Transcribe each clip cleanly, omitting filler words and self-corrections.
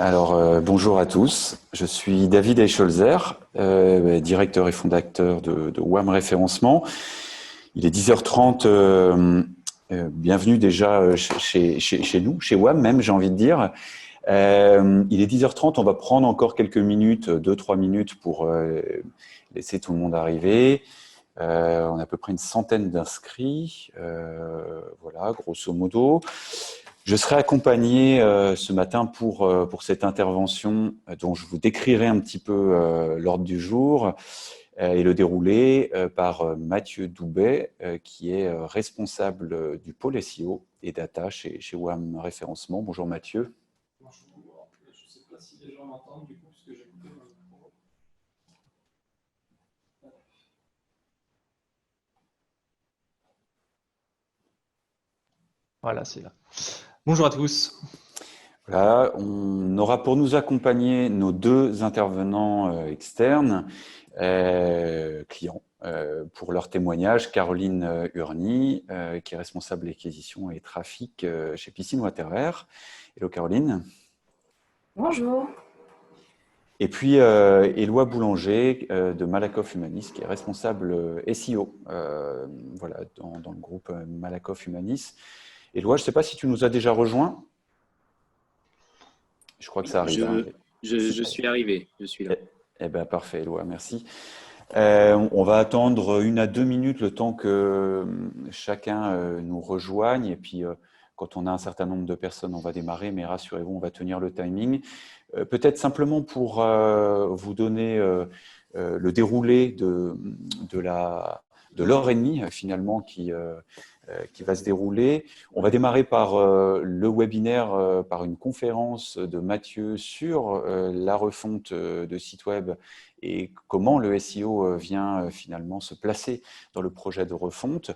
Bonjour à tous. Je suis David Eicholzer, directeur et fondateur de WAM Référencement. Il est 10h30. Bienvenue déjà chez nous, chez WAM même, j'ai envie de dire. Il est 10h30. On va prendre encore quelques minutes, 2-3 minutes pour laisser tout le monde arriver. On a à peu près une centaine d'inscrits. Voilà, grosso modo. Je serai accompagné ce matin pour cette intervention dont je vous décrirai un petit peu l'ordre du jour et le déroulé par Mathieu Doubet, qui est responsable du pôle SEO et data chez WAM Référencement. Bonjour Mathieu. Bonjour, je ne sais pas si les gens m'entendent du coup, parce que j'ai coupé mon micro. Voilà, c'est là. Bonjour à tous. Voilà, on aura pour nous accompagner nos deux intervenants externes, clients, pour leur témoignage. Caroline Urny, qui est responsable acquisition et trafic chez Piscine Water. Hello Caroline. Bonjour. Et puis Éloi Boulanger de Malakoff Humanis, qui est responsable SEO voilà, dans le groupe Malakoff Humanis. Éloi, je ne sais pas si tu nous as déjà rejoints. Je crois que ça arrive. Je suis arrivé, je suis là. Eh bien, parfait, Éloi, merci. On va attendre 1 à 2 minutes le temps que chacun nous rejoigne. Et puis, quand on a un certain nombre de personnes, on va démarrer. Mais rassurez-vous, on va tenir le timing. Peut-être simplement pour vous donner le déroulé de l'heure et demie, finalement, qui va se dérouler. On va démarrer par le webinaire, par une conférence de Mathieu sur la refonte de site web et comment le SEO vient finalement se placer dans le projet de refonte.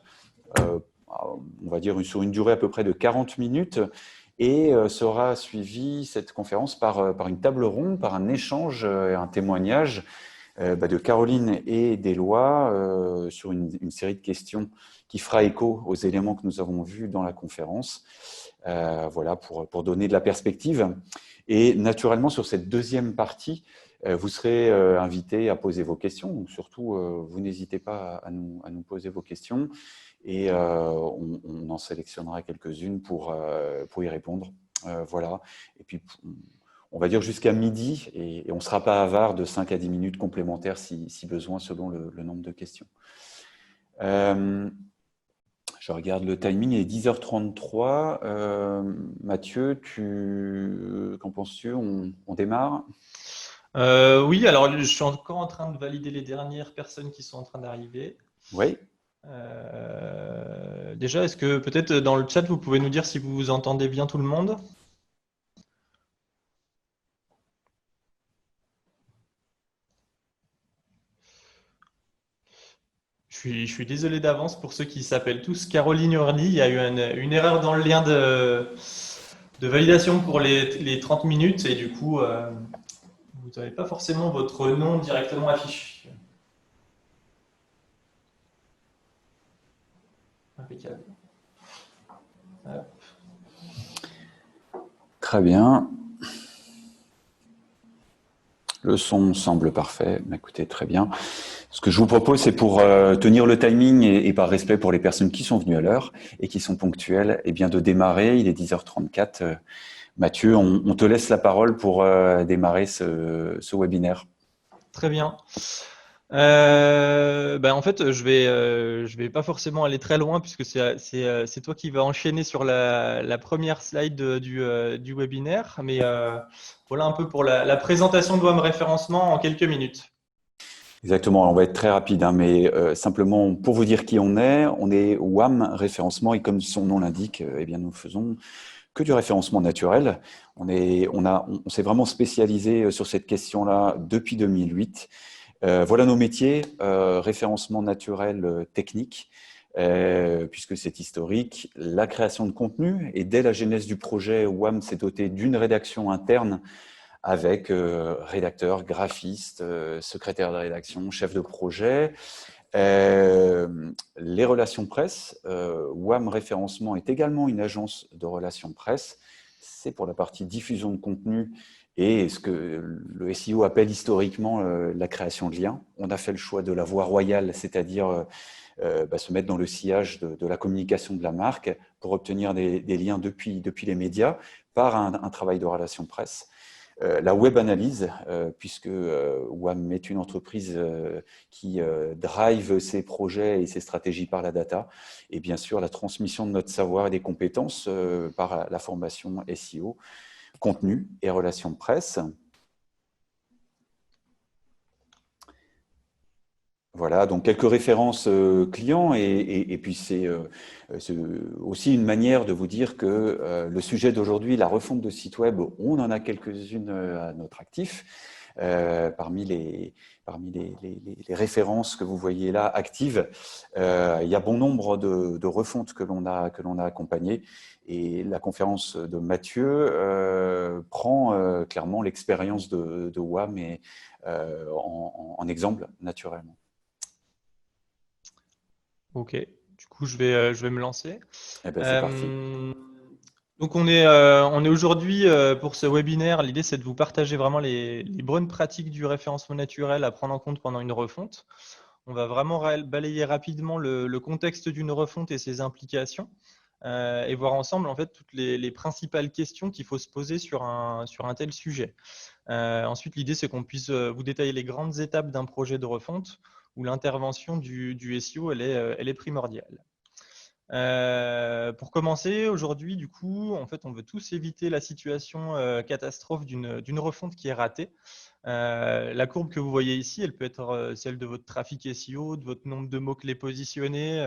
On va dire sur une durée à peu près de 40 minutes. Et sera suivie cette conférence par une table ronde, par un échange et un témoignage de Caroline et d'Éloi sur une série de questions qui fera écho aux éléments que nous avons vus dans la conférence. Voilà, pour donner de la perspective. Et naturellement, sur cette deuxième partie, vous serez invités à poser vos questions. Donc surtout, vous n'hésitez pas à nous poser vos questions. Et on en sélectionnera quelques-unes pour y répondre. Voilà. Et puis, on va dire jusqu'à midi, et on ne sera pas avare de 5 à 10 minutes complémentaires si besoin, selon le nombre de questions. Je regarde le timing, il est 10h33. Mathieu, qu'en penses-tu? On démarre? Oui, alors je suis encore en train de valider les dernières personnes qui sont en train d'arriver. Oui. Déjà, est-ce que peut-être dans le chat, vous pouvez nous dire si vous entendez bien tout le monde? Je suis désolé d'avance pour ceux qui s'appellent tous Caroline Urny. Il y a eu une erreur dans le lien de validation pour les 30 minutes et du coup, vous n'avez pas forcément votre nom directement affiché. Impeccable. Hop. Très bien. Le son semble parfait. Écoutez, très bien. Ce que je vous propose, c'est pour tenir le timing et par respect pour les personnes qui sont venues à l'heure et qui sont ponctuelles, eh bien de démarrer. Il est 10h34. Mathieu, on te laisse la parole pour démarrer ce webinaire. Très bien. En fait, je vais pas forcément aller très loin puisque c'est toi qui vas enchaîner sur la première slide du webinaire. Mais voilà un peu pour la présentation de WAM Référencement en quelques minutes. Exactement, on va être très rapide, hein, mais simplement pour vous dire qui on est WAM Référencement et comme son nom l'indique, eh bien nous faisons que du référencement naturel. On s'est vraiment spécialisé sur cette question-là depuis 2008. Voilà nos métiers, référencement naturel technique, puisque c'est historique, la création de contenu. Et dès la genèse du projet, WAM s'est doté d'une rédaction interne avec rédacteur, graphiste, secrétaire de rédaction, chef de projet. Les relations presse, WAM Référencement est également une agence de relations presse. C'est pour la partie diffusion de contenu et ce que le SEO appelle historiquement la création de liens. On a fait le choix de la voie royale, c'est-à-dire se mettre dans le sillage de la communication de la marque pour obtenir des liens depuis les médias par un travail de relation presse. La web analyse, puisque WAM est une entreprise qui drive ses projets et ses stratégies par la data, et bien sûr la transmission de notre savoir et des compétences par la formation SEO, contenu et relations presse. Voilà, donc quelques références clients et puis c'est aussi une manière de vous dire que le sujet d'aujourd'hui, la refonte de site web, on en a quelques-unes à notre actif. Parmi les références que vous voyez là actives, il y a bon nombre de refontes que l'on a accompagnées, et la conférence de Mathieu prend clairement l'expérience de WAM en exemple naturellement. Ok, du coup je vais me lancer. Eh ben, c'est parti. Donc on est aujourd'hui pour ce webinaire, l'idée c'est de vous partager vraiment les bonnes pratiques du référencement naturel à prendre en compte pendant une refonte. On va vraiment balayer rapidement le contexte d'une refonte et ses implications, et voir ensemble en fait toutes les principales questions qu'il faut se poser sur un tel sujet. Ensuite, l'idée c'est qu'on puisse vous détailler les grandes étapes d'un projet de refonte où l'intervention du SEO elle est primordiale. Pour commencer, aujourd'hui, du coup, en fait, on veut tous éviter la situation catastrophe d'une refonte qui est ratée. La courbe que vous voyez ici, elle peut être celle de votre trafic SEO, de votre nombre de mots-clés positionnés,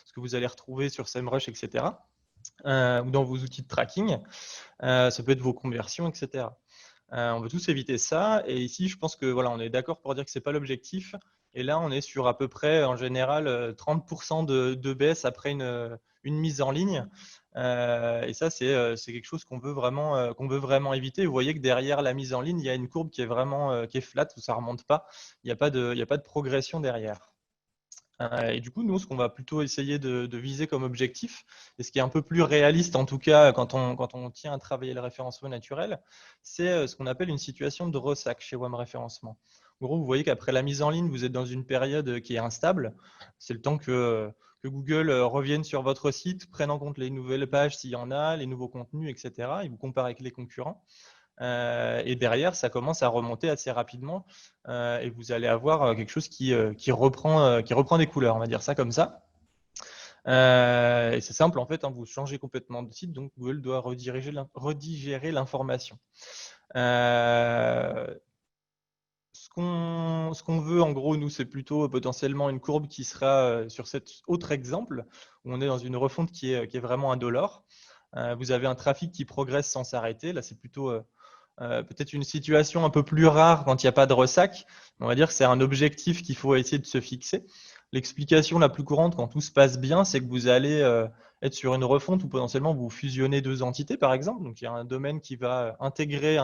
ce que vous allez retrouver sur SEMrush, etc. Ou dans vos outils de tracking. Ça peut être vos conversions, etc. On veut tous éviter ça. Et ici, je pense que voilà, on est d'accord pour dire que ce n'est pas l'objectif. Et là, on est sur à peu près, en général, 30% de baisse après une mise en ligne. Et ça, c'est quelque chose qu'on veut vraiment éviter. Vous voyez que derrière la mise en ligne, il y a une courbe qui est vraiment qui est flat, où ça ne remonte pas. Il n'y a pas de progression derrière. Et du coup, nous, ce qu'on va plutôt essayer de viser comme objectif, et ce qui est un peu plus réaliste, en tout cas, quand on tient à travailler le référencement naturel, c'est ce qu'on appelle une situation de ressac chez WAM Référencement. En gros, vous voyez qu'après la mise en ligne, vous êtes dans une période qui est instable. C'est le temps que Google revienne sur votre site, prenne en compte les nouvelles pages s'il y en a, les nouveaux contenus, etc. Et vous compare avec les concurrents. Et derrière, ça commence à remonter assez rapidement et vous allez avoir quelque chose qui reprend des couleurs, on va dire ça comme ça. Et c'est simple, en fait, hein, vous changez complètement de site, donc Google doit redigérer l'information. Ce qu'on veut, en gros, nous, c'est plutôt potentiellement une courbe qui sera sur cet autre exemple, où on est dans une refonte qui est vraiment indolore. Vous avez un trafic qui progresse sans s'arrêter. Là, c'est plutôt peut-être une situation un peu plus rare quand il n'y a pas de ressac. On va dire que c'est un objectif qu'il faut essayer de se fixer. L'explication la plus courante quand tout se passe bien, c'est que vous allez être sur une refonte où potentiellement vous fusionnez deux entités, par exemple. Donc, il y a un domaine qui va intégrer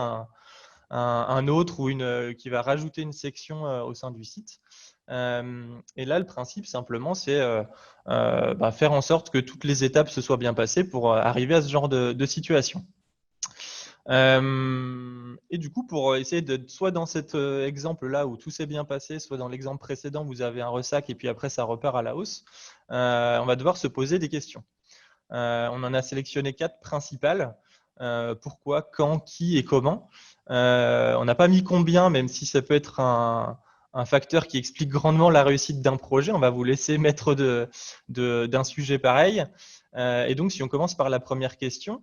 un autre ou qui va rajouter une section au sein du site. Et là, le principe, simplement, c'est faire en sorte que toutes les étapes se soient bien passées pour arriver à ce genre de situation. Et du coup, pour essayer d'être soit dans cet exemple-là où tout s'est bien passé, soit dans l'exemple précédent, vous avez un ressac et puis après, ça repart à la hausse, on va devoir se poser des questions. On en a sélectionné 4 principales. Pourquoi, quand, qui et comment. On n'a pas mis combien, même si ça peut être un facteur qui explique grandement la réussite d'un projet. On va vous laisser mettre d'un sujet pareil. Et donc, si on commence par la première question,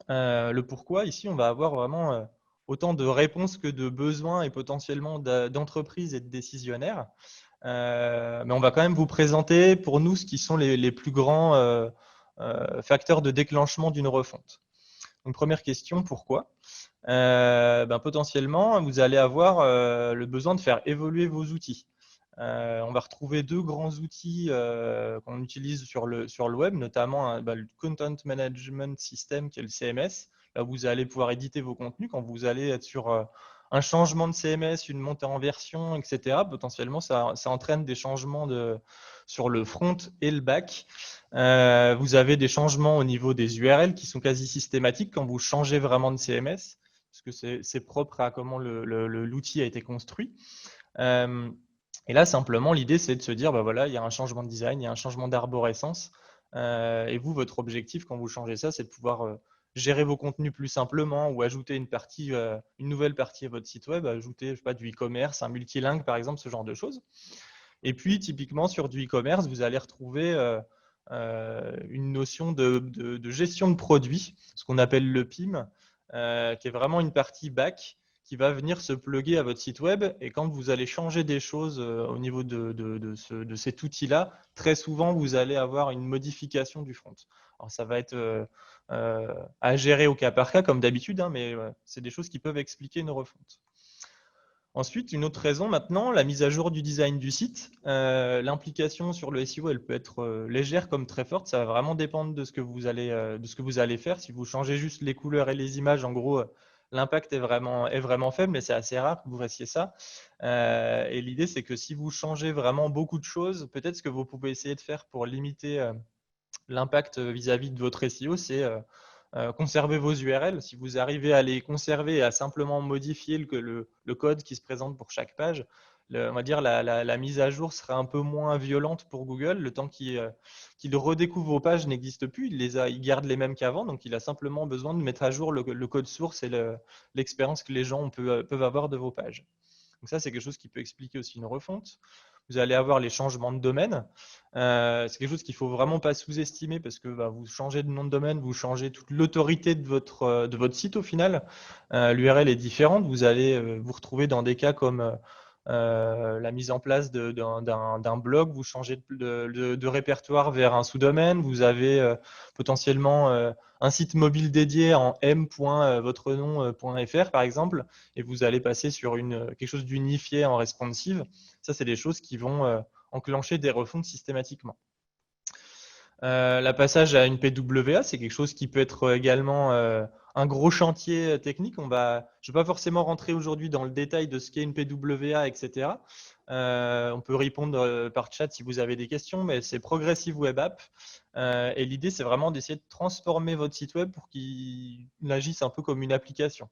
le pourquoi, ici, on va avoir vraiment autant de réponses que de besoins et potentiellement d'entreprises et de décisionnaires. Mais on va quand même vous présenter pour nous ce qui sont les plus grands facteurs de déclenchement d'une refonte. Donc, première question, pourquoi ? Potentiellement, vous allez avoir le besoin de faire évoluer vos outils. On va retrouver 2 grands outils qu'on utilise sur le web, notamment le Content Management System qui est le CMS. Là, vous allez pouvoir éditer vos contenus quand vous allez être sur un changement de CMS, une montée en version, etc. Potentiellement, ça entraîne des changements sur le front et le back. Vous avez des changements au niveau des URL qui sont quasi systématiques quand vous changez vraiment de CMS. parce que c'est propre à comment l'outil a été construit. Et là, simplement, l'idée, c'est de se dire, bah voilà, il y a un changement de design, il y a un changement d'arborescence. Et vous, votre objectif, quand vous changez ça, c'est de pouvoir gérer vos contenus plus simplement ou ajouter une nouvelle partie à votre site web, ajouter, je sais pas, du e-commerce, un multilingue, par exemple, ce genre de choses. Et puis, typiquement, sur du e-commerce, vous allez retrouver une notion de gestion de produits, ce qu'on appelle le PIM, qui est vraiment une partie back qui va venir se plugger à votre site web. Et quand vous allez changer des choses au niveau de cet outil-là, très souvent, vous allez avoir une modification du front. Alors, ça va être à gérer au cas par cas, comme d'habitude, hein, mais c'est des choses qui peuvent expliquer une refonte. Ensuite, une autre raison maintenant, la mise à jour du design du site. L'implication sur le SEO, elle peut être légère comme très forte. Ça va vraiment dépendre de ce que vous allez faire. Si vous changez juste les couleurs et les images, en gros, l'impact est vraiment faible, mais c'est assez rare que vous fassiez ça. Et l'idée, c'est que si vous changez vraiment beaucoup de choses, peut-être ce que vous pouvez essayer de faire pour limiter l'impact vis-à-vis de votre SEO, c'est conserver vos URL. Si vous arrivez à les conserver et à simplement modifier le code qui se présente pour chaque page, on va dire la mise à jour sera un peu moins violente pour Google. Le temps qu'il redécouvre vos pages n'existe plus. Il garde les mêmes qu'avant. Donc, il a simplement besoin de mettre à jour le code source et l'expérience que les gens peuvent avoir de vos pages. Donc ça, c'est quelque chose qui peut expliquer aussi une refonte. Vous allez avoir les changements de domaine. C'est quelque chose qu'il ne faut vraiment pas sous-estimer parce que vous changez de nom de domaine, vous changez toute l'autorité de votre site au final. L'URL est différente. Vous allez vous retrouver dans des cas comme la mise en place d'un blog. Vous changez de répertoire vers un sous-domaine. Vous avez potentiellement un site mobile dédié en m.votrenom.fr par exemple, et vous allez passer sur quelque chose d'unifié en responsive. Ça, c'est des choses qui vont enclencher des refontes systématiquement. Le passage à une PWA, c'est quelque chose qui peut être également un gros chantier technique. Je ne vais pas forcément rentrer aujourd'hui dans le détail de ce qu'est une PWA, etc. On peut répondre par chat si vous avez des questions, mais c'est Progressive Web App. Et l'idée, c'est vraiment d'essayer de transformer votre site web pour qu'il agisse un peu comme une application.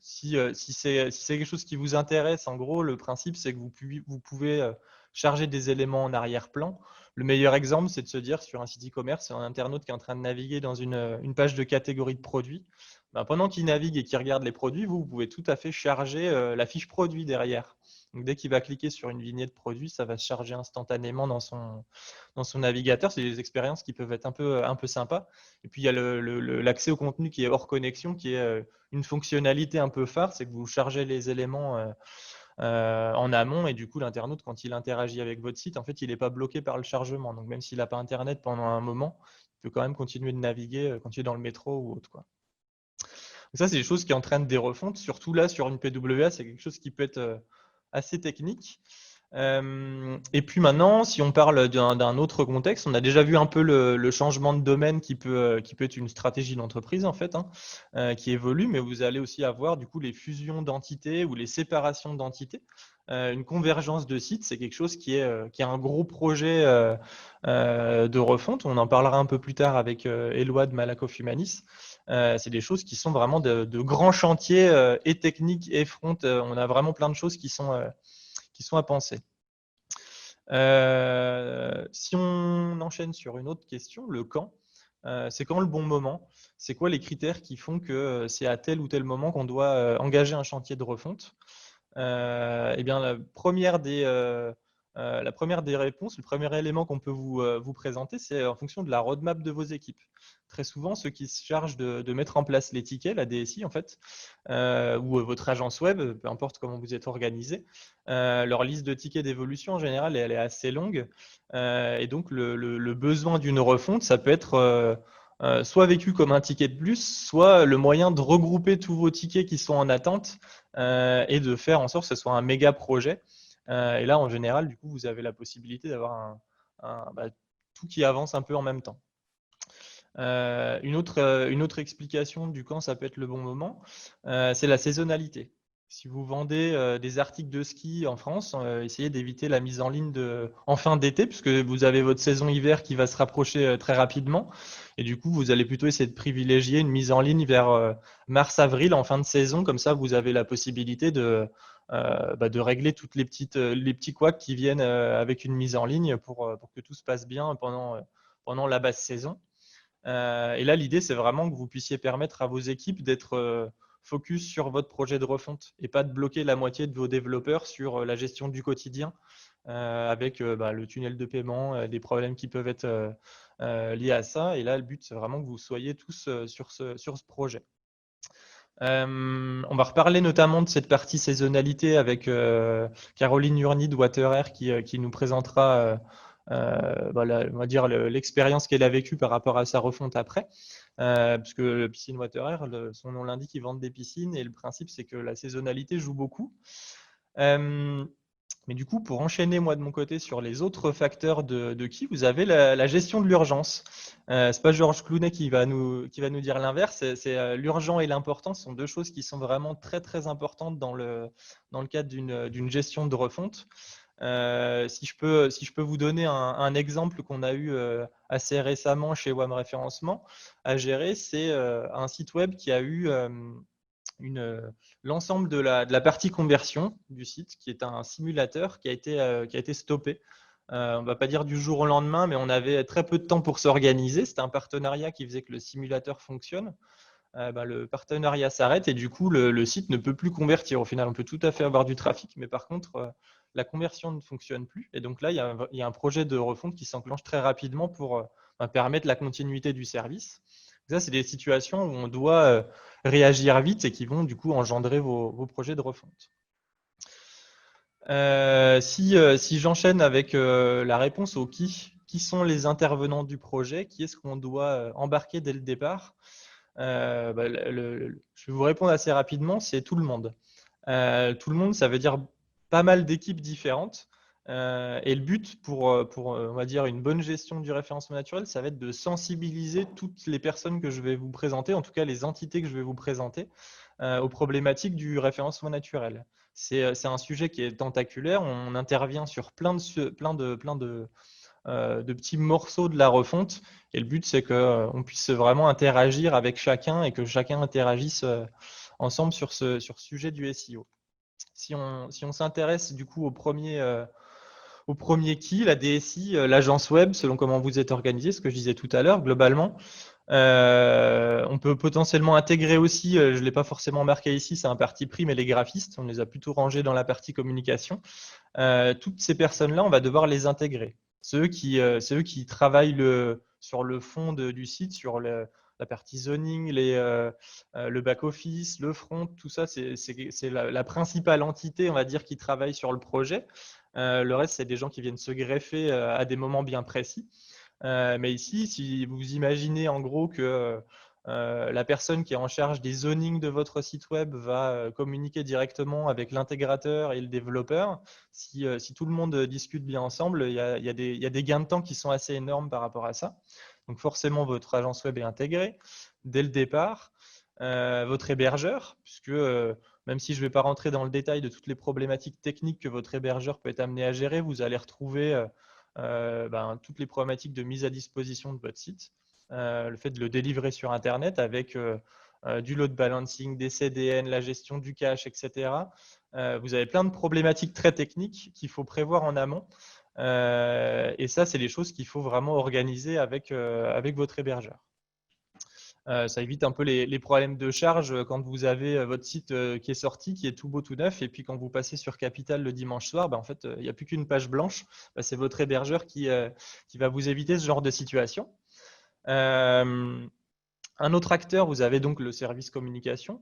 Si c'est quelque chose qui vous intéresse, en gros, le principe, c'est que vous pouvez charger des éléments en arrière-plan. Le meilleur exemple, c'est de se dire sur un site e-commerce, un internaute qui est en train de naviguer dans une page de catégorie de produits. Pendant qu'il navigue et qu'il regarde les produits, vous pouvez tout à fait charger la fiche produit derrière. Donc, dès qu'il va cliquer sur une vignette produit, ça va se charger instantanément dans son navigateur. C'est des expériences qui peuvent être un peu sympas. Et puis, il y a l'accès au contenu qui est hors connexion, qui est une fonctionnalité un peu phare, c'est que vous chargez les éléments en amont et du coup, l'internaute, quand il interagit avec votre site, en fait, il n'est pas bloqué par le chargement. Donc, même s'il n'a pas Internet pendant un moment, il peut quand même continuer de naviguer quand il est dans le métro ou autre, quoi. Donc ça, c'est des choses qui entraînent des refontes. Surtout là, sur une PWA, c'est quelque chose qui peut être assez technique. Et puis maintenant, si on parle d'un autre contexte, on a déjà vu un peu le changement de domaine qui peut être une stratégie d'entreprise en fait, qui évolue, mais vous allez aussi avoir du coup les fusions d'entités ou les séparations d'entités. Une convergence de sites, c'est quelque chose qui est un gros projet de refonte. On en parlera un peu plus tard avec Éloi de Malakoff Humanis. C'est des choses qui sont vraiment de grands chantiers et techniques et front. On a vraiment plein de choses qui sont à penser. Si on enchaîne sur une autre question, le quand, c'est quand le bon moment? C'est quoi les critères qui font que c'est à tel ou tel moment qu'on doit engager un chantier de refonte? Eh bien, la première des réponses, le premier élément qu'on peut vous présenter, c'est en fonction de la roadmap de vos équipes. Très souvent, ceux qui se chargent de mettre en place les tickets, la DSI en fait, ou votre agence web, peu importe comment vous êtes organisé, leur liste de tickets d'évolution en général, elle est assez longue. Et donc, le besoin d'une refonte, ça peut être soit vécu comme un ticket de plus, soit le moyen de regrouper tous vos tickets qui sont en attente et de faire en sorte que ce soit un méga projet. Et là, en général, du coup, vous avez la possibilité d'avoir tout qui avance un peu en même temps. Une autre explication du quand ça peut être le bon moment, c'est la saisonnalité. Si vous vendez des articles de ski en France, essayez d'éviter la mise en ligne en fin d'été, puisque vous avez votre saison hiver qui va se rapprocher très rapidement. Et du coup, vous allez plutôt essayer de privilégier une mise en ligne vers mars-avril en fin de saison. Comme ça, vous avez la possibilité de régler toutes les petits couacs qui viennent avec une mise en ligne pour que tout se passe bien pendant la basse saison. Et là, l'idée, c'est vraiment que vous puissiez permettre à vos équipes d'être focus sur votre projet de refonte et pas de bloquer la moitié de vos développeurs sur la gestion du quotidien avec le tunnel de paiement, des problèmes qui peuvent être liés à ça. Et là, le but, c'est vraiment que vous soyez tous sur ce projet. On va reparler notamment de cette partie saisonnalité avec Caroline Urny de WaterAir qui nous présentera on va dire l'expérience qu'elle a vécue par rapport à sa refonte après. Puisque le Piscine WaterAir, son nom l'indique, ils vendent des piscines et le principe, c'est que la saisonnalité joue beaucoup. Mais du coup, pour enchaîner, moi, de mon côté, sur les autres facteurs de qui, vous avez la gestion de l'urgence. C'est pas Georges Clooney qui va nous dire l'inverse. C'est l'urgent et l'important sont deux choses qui sont vraiment très, très importantes dans le cadre d'une gestion de refonte. Si je peux vous donner un exemple qu'on a eu assez récemment chez WAM Référencement à gérer, c'est un site web qui a eu l'ensemble de la partie conversion du site, qui est un simulateur qui a été stoppé. On ne va pas dire du jour au lendemain, mais on avait très peu de temps pour s'organiser. C'était un partenariat qui faisait que le simulateur fonctionne. Le partenariat s'arrête et du coup, le site ne peut plus convertir. Au final, on peut tout à fait avoir du trafic, mais par contre, la conversion ne fonctionne plus. Et donc là, il y a un projet de refonte qui s'enclenche très rapidement pour permettre la continuité du service. Ça, c'est des situations où on doit réagir vite et qui vont du coup engendrer vos projets de refonte. Si j'enchaîne avec la réponse au qui sont les intervenants du projet, qui est-ce qu'on doit embarquer dès le départ, je vais vous répondre assez rapidement, c'est tout le monde. Tout le monde, ça veut dire pas mal d'équipes différentes. Et le but pour on va dire, une bonne gestion du référencement naturel, ça va être de sensibiliser toutes les personnes que je vais vous présenter, en tout cas les entités que je vais vous présenter, aux problématiques du référencement naturel. C'est un sujet qui est tentaculaire. On intervient sur plein de petits morceaux de la refonte. Et le but, c'est qu'on puisse vraiment interagir avec chacun et que chacun interagisse ensemble sur ce sujet du SEO. Si on s'intéresse du coup au premier qui, la DSI, l'agence web, selon comment vous êtes organisé, ce que je disais tout à l'heure, globalement, on peut potentiellement intégrer aussi, je ne l'ai pas forcément marqué ici, c'est un parti pris, mais les graphistes, on les a plutôt rangés dans la partie communication. Toutes ces personnes-là, on va devoir les intégrer. C'est eux qui travaillent sur le fond du site, sur la partie zoning, le back-office, le front, tout ça, c'est la principale entité, on va dire, qui travaille sur le projet. Le reste, c'est des gens qui viennent se greffer à des moments bien précis. Mais ici, si vous imaginez en gros que la personne qui est en charge des zonings de votre site web va communiquer directement avec l'intégrateur et le développeur, si tout le monde discute bien ensemble, il y a des gains de temps qui sont assez énormes par rapport à ça. Donc forcément, votre agence web est intégrée dès le départ. Votre hébergeur, puisque même si je ne vais pas rentrer dans le détail de toutes les problématiques techniques que votre hébergeur peut être amené à gérer, vous allez retrouver toutes les problématiques de mise à disposition de votre site, le fait de le délivrer sur Internet avec du load balancing, des CDN, la gestion du cache, etc. Vous avez plein de problématiques très techniques qu'il faut prévoir en amont. Et ça, c'est des choses qu'il faut vraiment organiser avec votre hébergeur. Ça évite un peu les problèmes de charge quand vous avez votre site qui est sorti, qui est tout beau, tout neuf, et puis quand vous passez sur Capital le dimanche soir, en fait, il n'y a plus qu'une page blanche. C'est votre hébergeur qui va vous éviter ce genre de situation. Un autre acteur, vous avez donc le service communication.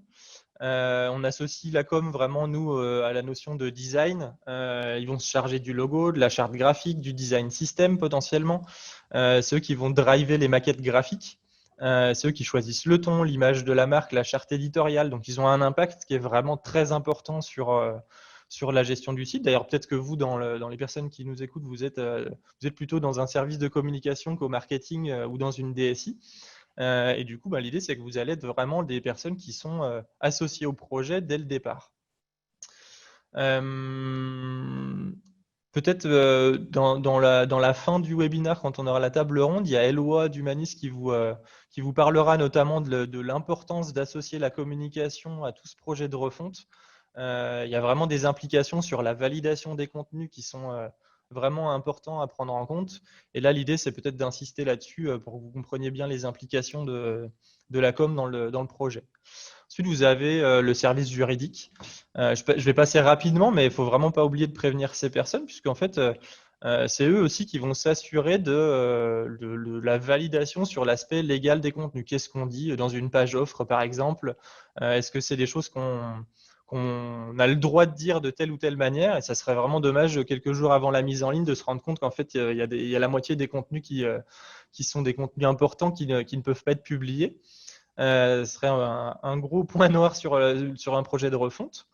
On associe la com vraiment, nous, à la notion de design. Ils vont se charger du logo, de la charte graphique, du design system potentiellement. Ceux qui vont driver les maquettes graphiques. Ceux qui choisissent le ton, l'image de la marque, la charte éditoriale. Donc, ils ont un impact qui est vraiment très important sur la gestion du site. D'ailleurs, peut-être que vous, dans les personnes qui nous écoutent, vous êtes plutôt dans un service de communication qu'au marketing ou dans une DSI. Et du coup, l'idée, c'est que vous allez être vraiment des personnes qui sont associées au projet dès le départ. Peut-être dans la fin du webinaire, quand on aura la table ronde, il y a Eloi d'Humanis qui vous parlera notamment de l'importance d'associer la communication à tout ce projet de refonte. Il y a vraiment des implications sur la validation des contenus qui sont vraiment importants à prendre en compte. Et là, l'idée, c'est peut-être d'insister là-dessus pour que vous compreniez bien les implications de la com dans le projet. Ensuite, vous avez le service juridique. Je vais passer rapidement, mais il ne faut vraiment pas oublier de prévenir ces personnes, puisqu'en fait, c'est eux aussi qui vont s'assurer de la validation sur l'aspect légal des contenus. Qu'est-ce qu'on dit dans une page offre, par exemple? Est-ce que c'est des choses qu'on a le droit de dire de telle ou telle manière? Et ça serait vraiment dommage, quelques jours avant la mise en ligne, de se rendre compte qu'en fait, il y a la moitié des contenus qui sont des contenus importants qui ne peuvent pas être publiés. Ce serait un gros point noir sur un projet de refonte.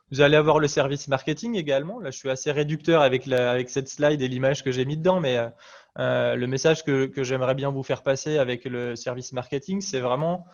Vous allez avoir le service marketing également. Là, je suis assez réducteur avec cette slide et l'image que j'ai mis dedans, mais le message que j'aimerais bien vous faire passer avec le service marketing, c'est vraiment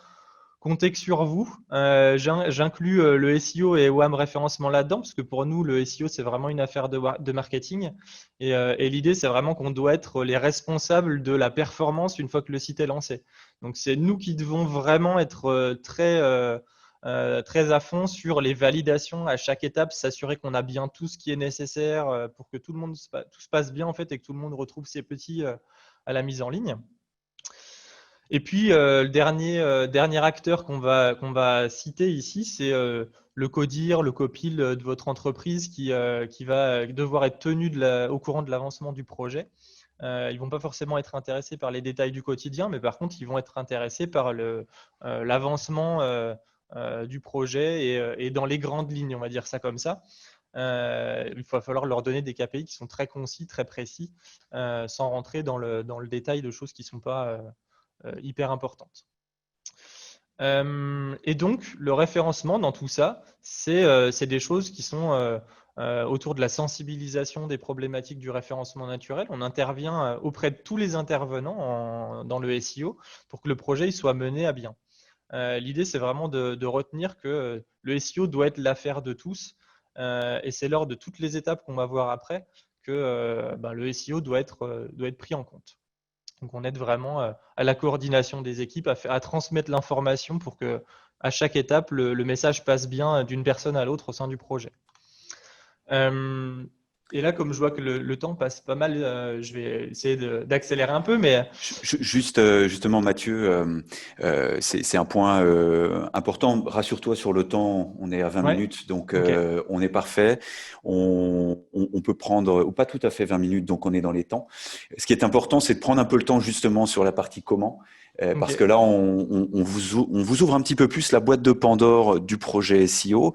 comptez sur vous. J'inclus le SEO et WAM référencement là-dedans, parce que pour nous, le SEO, c'est vraiment une affaire de marketing. Et l'idée, c'est vraiment qu'on doit être les responsables de la performance une fois que le site est lancé. Donc, c'est nous qui devons vraiment être très à fond sur les validations à chaque étape, s'assurer qu'on a bien tout ce qui est nécessaire pour que tout se passe bien en fait, et que tout le monde retrouve ses petits à la mise en ligne. Et puis, le dernier acteur qu'on va citer ici, c'est le CODIR, le COPIL de votre entreprise qui va devoir être tenu au courant de l'avancement du projet. Ils ne vont pas forcément être intéressés par les détails du quotidien, mais par contre, ils vont être intéressés par l'avancement du projet et dans les grandes lignes, on va dire ça comme ça. Il va falloir leur donner des KPI qui sont très concis, très précis, sans rentrer dans le détail de choses qui ne sont pas hyper importantes. Et donc, le référencement dans tout ça, c'est des choses qui sont autour de la sensibilisation des problématiques du référencement naturel. On intervient auprès de tous les intervenants dans le SEO pour que le projet il soit mené à bien. L'idée, c'est vraiment de retenir que le SEO doit être l'affaire de tous et c'est lors de toutes les étapes qu'on va voir après que le SEO doit être pris en compte. Donc, on aide vraiment à la coordination des équipes, à transmettre l'information pour que à chaque étape, le message passe bien d'une personne à l'autre au sein du projet. Et là, comme je vois que le temps passe pas mal, je vais essayer d'accélérer un peu, mais Justement, Mathieu, c'est un point important. Rassure-toi sur le temps, on est à 20 ouais, minutes, donc ok. on est parfait. On peut prendre, ou pas tout à fait 20 minutes, donc on est dans les temps. Ce qui est important, c'est de prendre un peu le temps justement sur la partie comment, parce que Ok. là, on vous ouvre un petit peu plus la boîte de Pandore du projet SEO,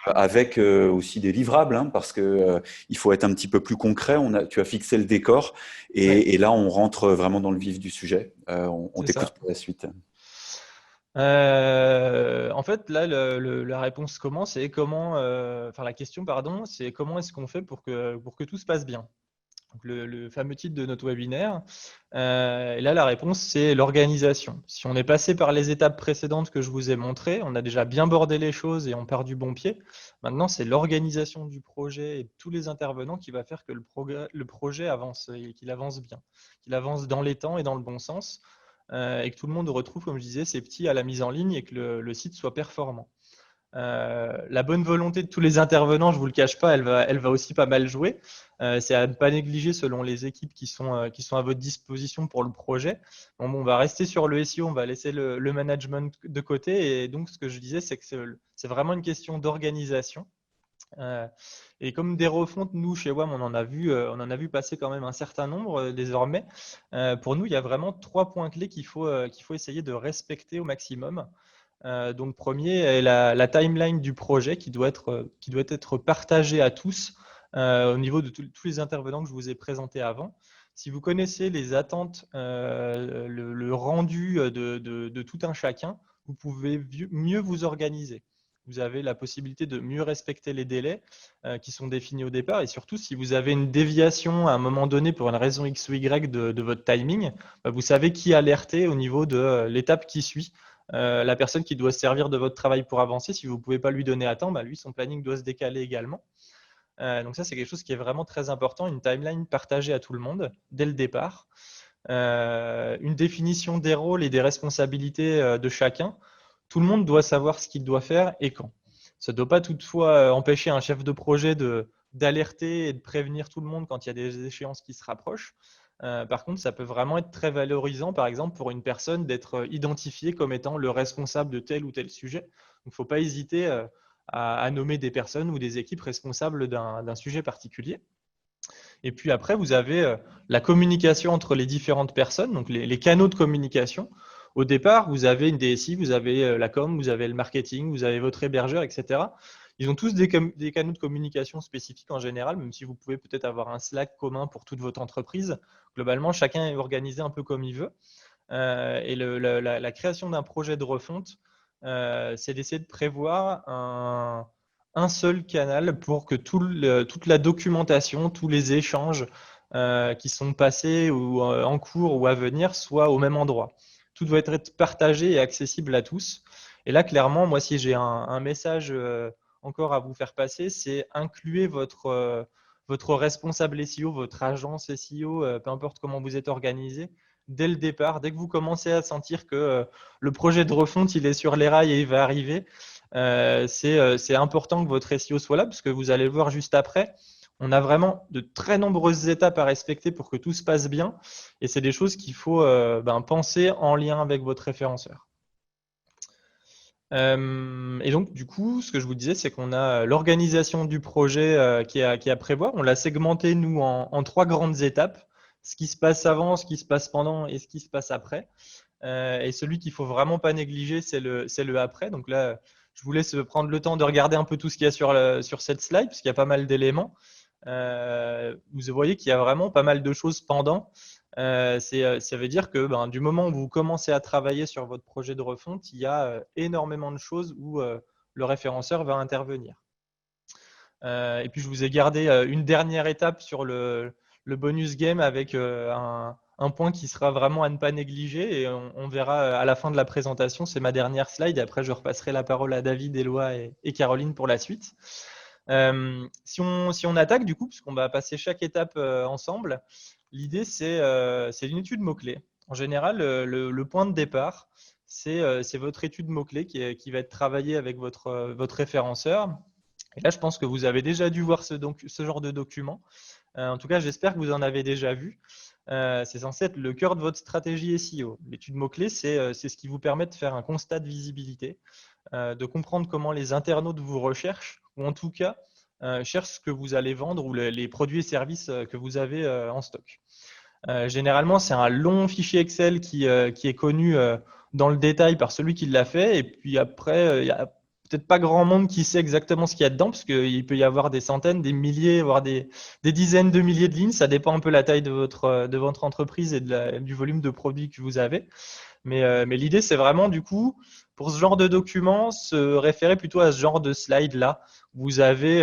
avec aussi des livrables, hein, parce que il faut être un petit peu plus concret. Tu as fixé le décor. Ouais, Et là, on rentre vraiment dans le vif du sujet. On c'est t'écoute ça. pour la suite. En fait, là, la réponse c'est comment, enfin la question, pardon, c'est comment est-ce qu'on fait pour que tout se passe bien. Donc, le fameux titre de notre webinaire. Et là, la réponse, c'est l'organisation. Si on est passé par les étapes précédentes que je vous ai montrées, on a déjà bien bordé les choses et on part du bon pied. Maintenant, c'est l'organisation du projet et de tous les intervenants qui va faire que le projet avance et qu'il avance bien, qu'il avance dans les temps et dans le bon sens, et que tout le monde retrouve, comme je disais, ses petits à la mise en ligne et que le site soit performant. La bonne volonté de tous les intervenants, je ne vous le cache pas, elle va aussi pas mal jouer. C'est à ne pas négliger selon les équipes qui sont à votre disposition pour le projet. Bon, on va rester sur le SEO, on va laisser le management de côté. Et donc, ce que je disais, c'est que c'est vraiment une question d'organisation. Et comme des refontes, nous, chez WAM, on en a vu passer quand même un certain nombre désormais. Pour nous, il y a vraiment 3 points clés qu'il faut essayer de respecter au maximum. Donc, premier est la timeline du projet qui doit être partagée à tous au niveau de tous les intervenants que je vous ai présentés avant. Si vous connaissez les attentes, le rendu de tout un chacun, vous pouvez mieux vous organiser. Vous avez la possibilité de mieux respecter les délais qui sont définis au départ. Et surtout, si vous avez une déviation à un moment donné pour une raison X ou Y de votre timing, vous savez qui alerter au niveau de l'étape qui suit. la personne qui doit se servir de votre travail pour avancer, si vous ne pouvez pas lui donner à temps, lui, son planning doit se décaler également. Donc ça, c'est quelque chose qui est vraiment très important, une timeline partagée à tout le monde dès le départ. Une définition des rôles et des responsabilités de chacun. Tout le monde doit savoir ce qu'il doit faire et quand. Ça ne doit pas toutefois empêcher un chef de projet d'alerter et de prévenir tout le monde quand il y a des échéances qui se rapprochent. Par contre, ça peut vraiment être très valorisant, par exemple, pour une personne d'être identifiée comme étant le responsable de tel ou tel sujet. Donc, il ne faut pas hésiter à nommer des personnes ou des équipes responsables d'un sujet particulier. Et puis après, vous avez la communication entre les différentes personnes, donc les canaux de communication. Au départ, vous avez une DSI, vous avez la com, vous avez le marketing, vous avez votre hébergeur, etc. Ils ont tous des canaux de communication spécifiques en général, même si vous pouvez peut-être avoir un Slack commun pour toute votre entreprise. Globalement, chacun est organisé un peu comme il veut. Et la création d'un projet de refonte, c'est d'essayer de prévoir un seul canal pour que toute la documentation, tous les échanges qui sont passés ou en cours ou à venir soient au même endroit. Tout doit être partagé et accessible à tous. Et là, clairement, moi, si j'ai un message encore à vous faire passer, c'est incluez votre responsable SEO, votre agence SEO, peu importe comment vous êtes organisé, dès le départ, dès que vous commencez à sentir que le projet de refonte, il est sur les rails et il va arriver, c'est important que votre SEO soit là, parce que vous allez le voir juste après. On a vraiment de très nombreuses étapes à respecter pour que tout se passe bien. Et c'est des choses qu'il faut penser en lien avec votre référenceur. Et donc, du coup, ce que je vous disais, c'est qu'on a l'organisation du projet qui est à prévoir. On l'a segmenté, nous, en 3 grandes étapes. Ce qui se passe avant, ce qui se passe pendant et ce qui se passe après. Et celui qu'il ne faut vraiment pas négliger, c'est le après. Donc là, je vous laisse prendre le temps de regarder un peu tout ce qu'il y a sur cette slide, parce qu'il y a pas mal d'éléments. Vous voyez qu'il y a vraiment pas mal de choses pendant. Ça veut dire que du moment où vous commencez à travailler sur votre projet de refonte, il y a énormément de choses où le référenceur va intervenir. Et puis, je vous ai gardé une dernière étape sur le bonus game avec un point qui sera vraiment à ne pas négliger. Et on verra à la fin de la présentation. C'est ma dernière slide. Et après, je repasserai la parole à David, Éloi et Caroline pour la suite. Si on attaque, du coup, puisqu'on va passer chaque étape ensemble, l'idée, c'est une étude mots-clés. En général, le point de départ, c'est votre étude mots-clés qui va être travaillée avec votre référenceur. Et là, je pense que vous avez déjà dû voir ce genre de document. En tout cas, j'espère que vous en avez déjà vu. C'est censé être le cœur de votre stratégie SEO. L'étude mots-clés, c'est ce qui vous permet de faire un constat de visibilité, de comprendre comment les internautes vous recherchent, ou en tout cas, cherchent ce que vous allez vendre ou les produits et services que vous avez en stock. Généralement, c'est un long fichier Excel qui est connu dans le détail par celui qui l'a fait. Et puis après, il y a peut-être pas grand monde qui sait exactement ce qu'il y a dedans, parce qu'il peut y avoir des centaines, des milliers, voire des dizaines de milliers de lignes. Ça dépend un peu de la taille de votre entreprise et du volume de produits que vous avez. Mais l'idée, c'est vraiment, du coup, pour ce genre de document, se référer plutôt à ce genre de slide-là. Vous avez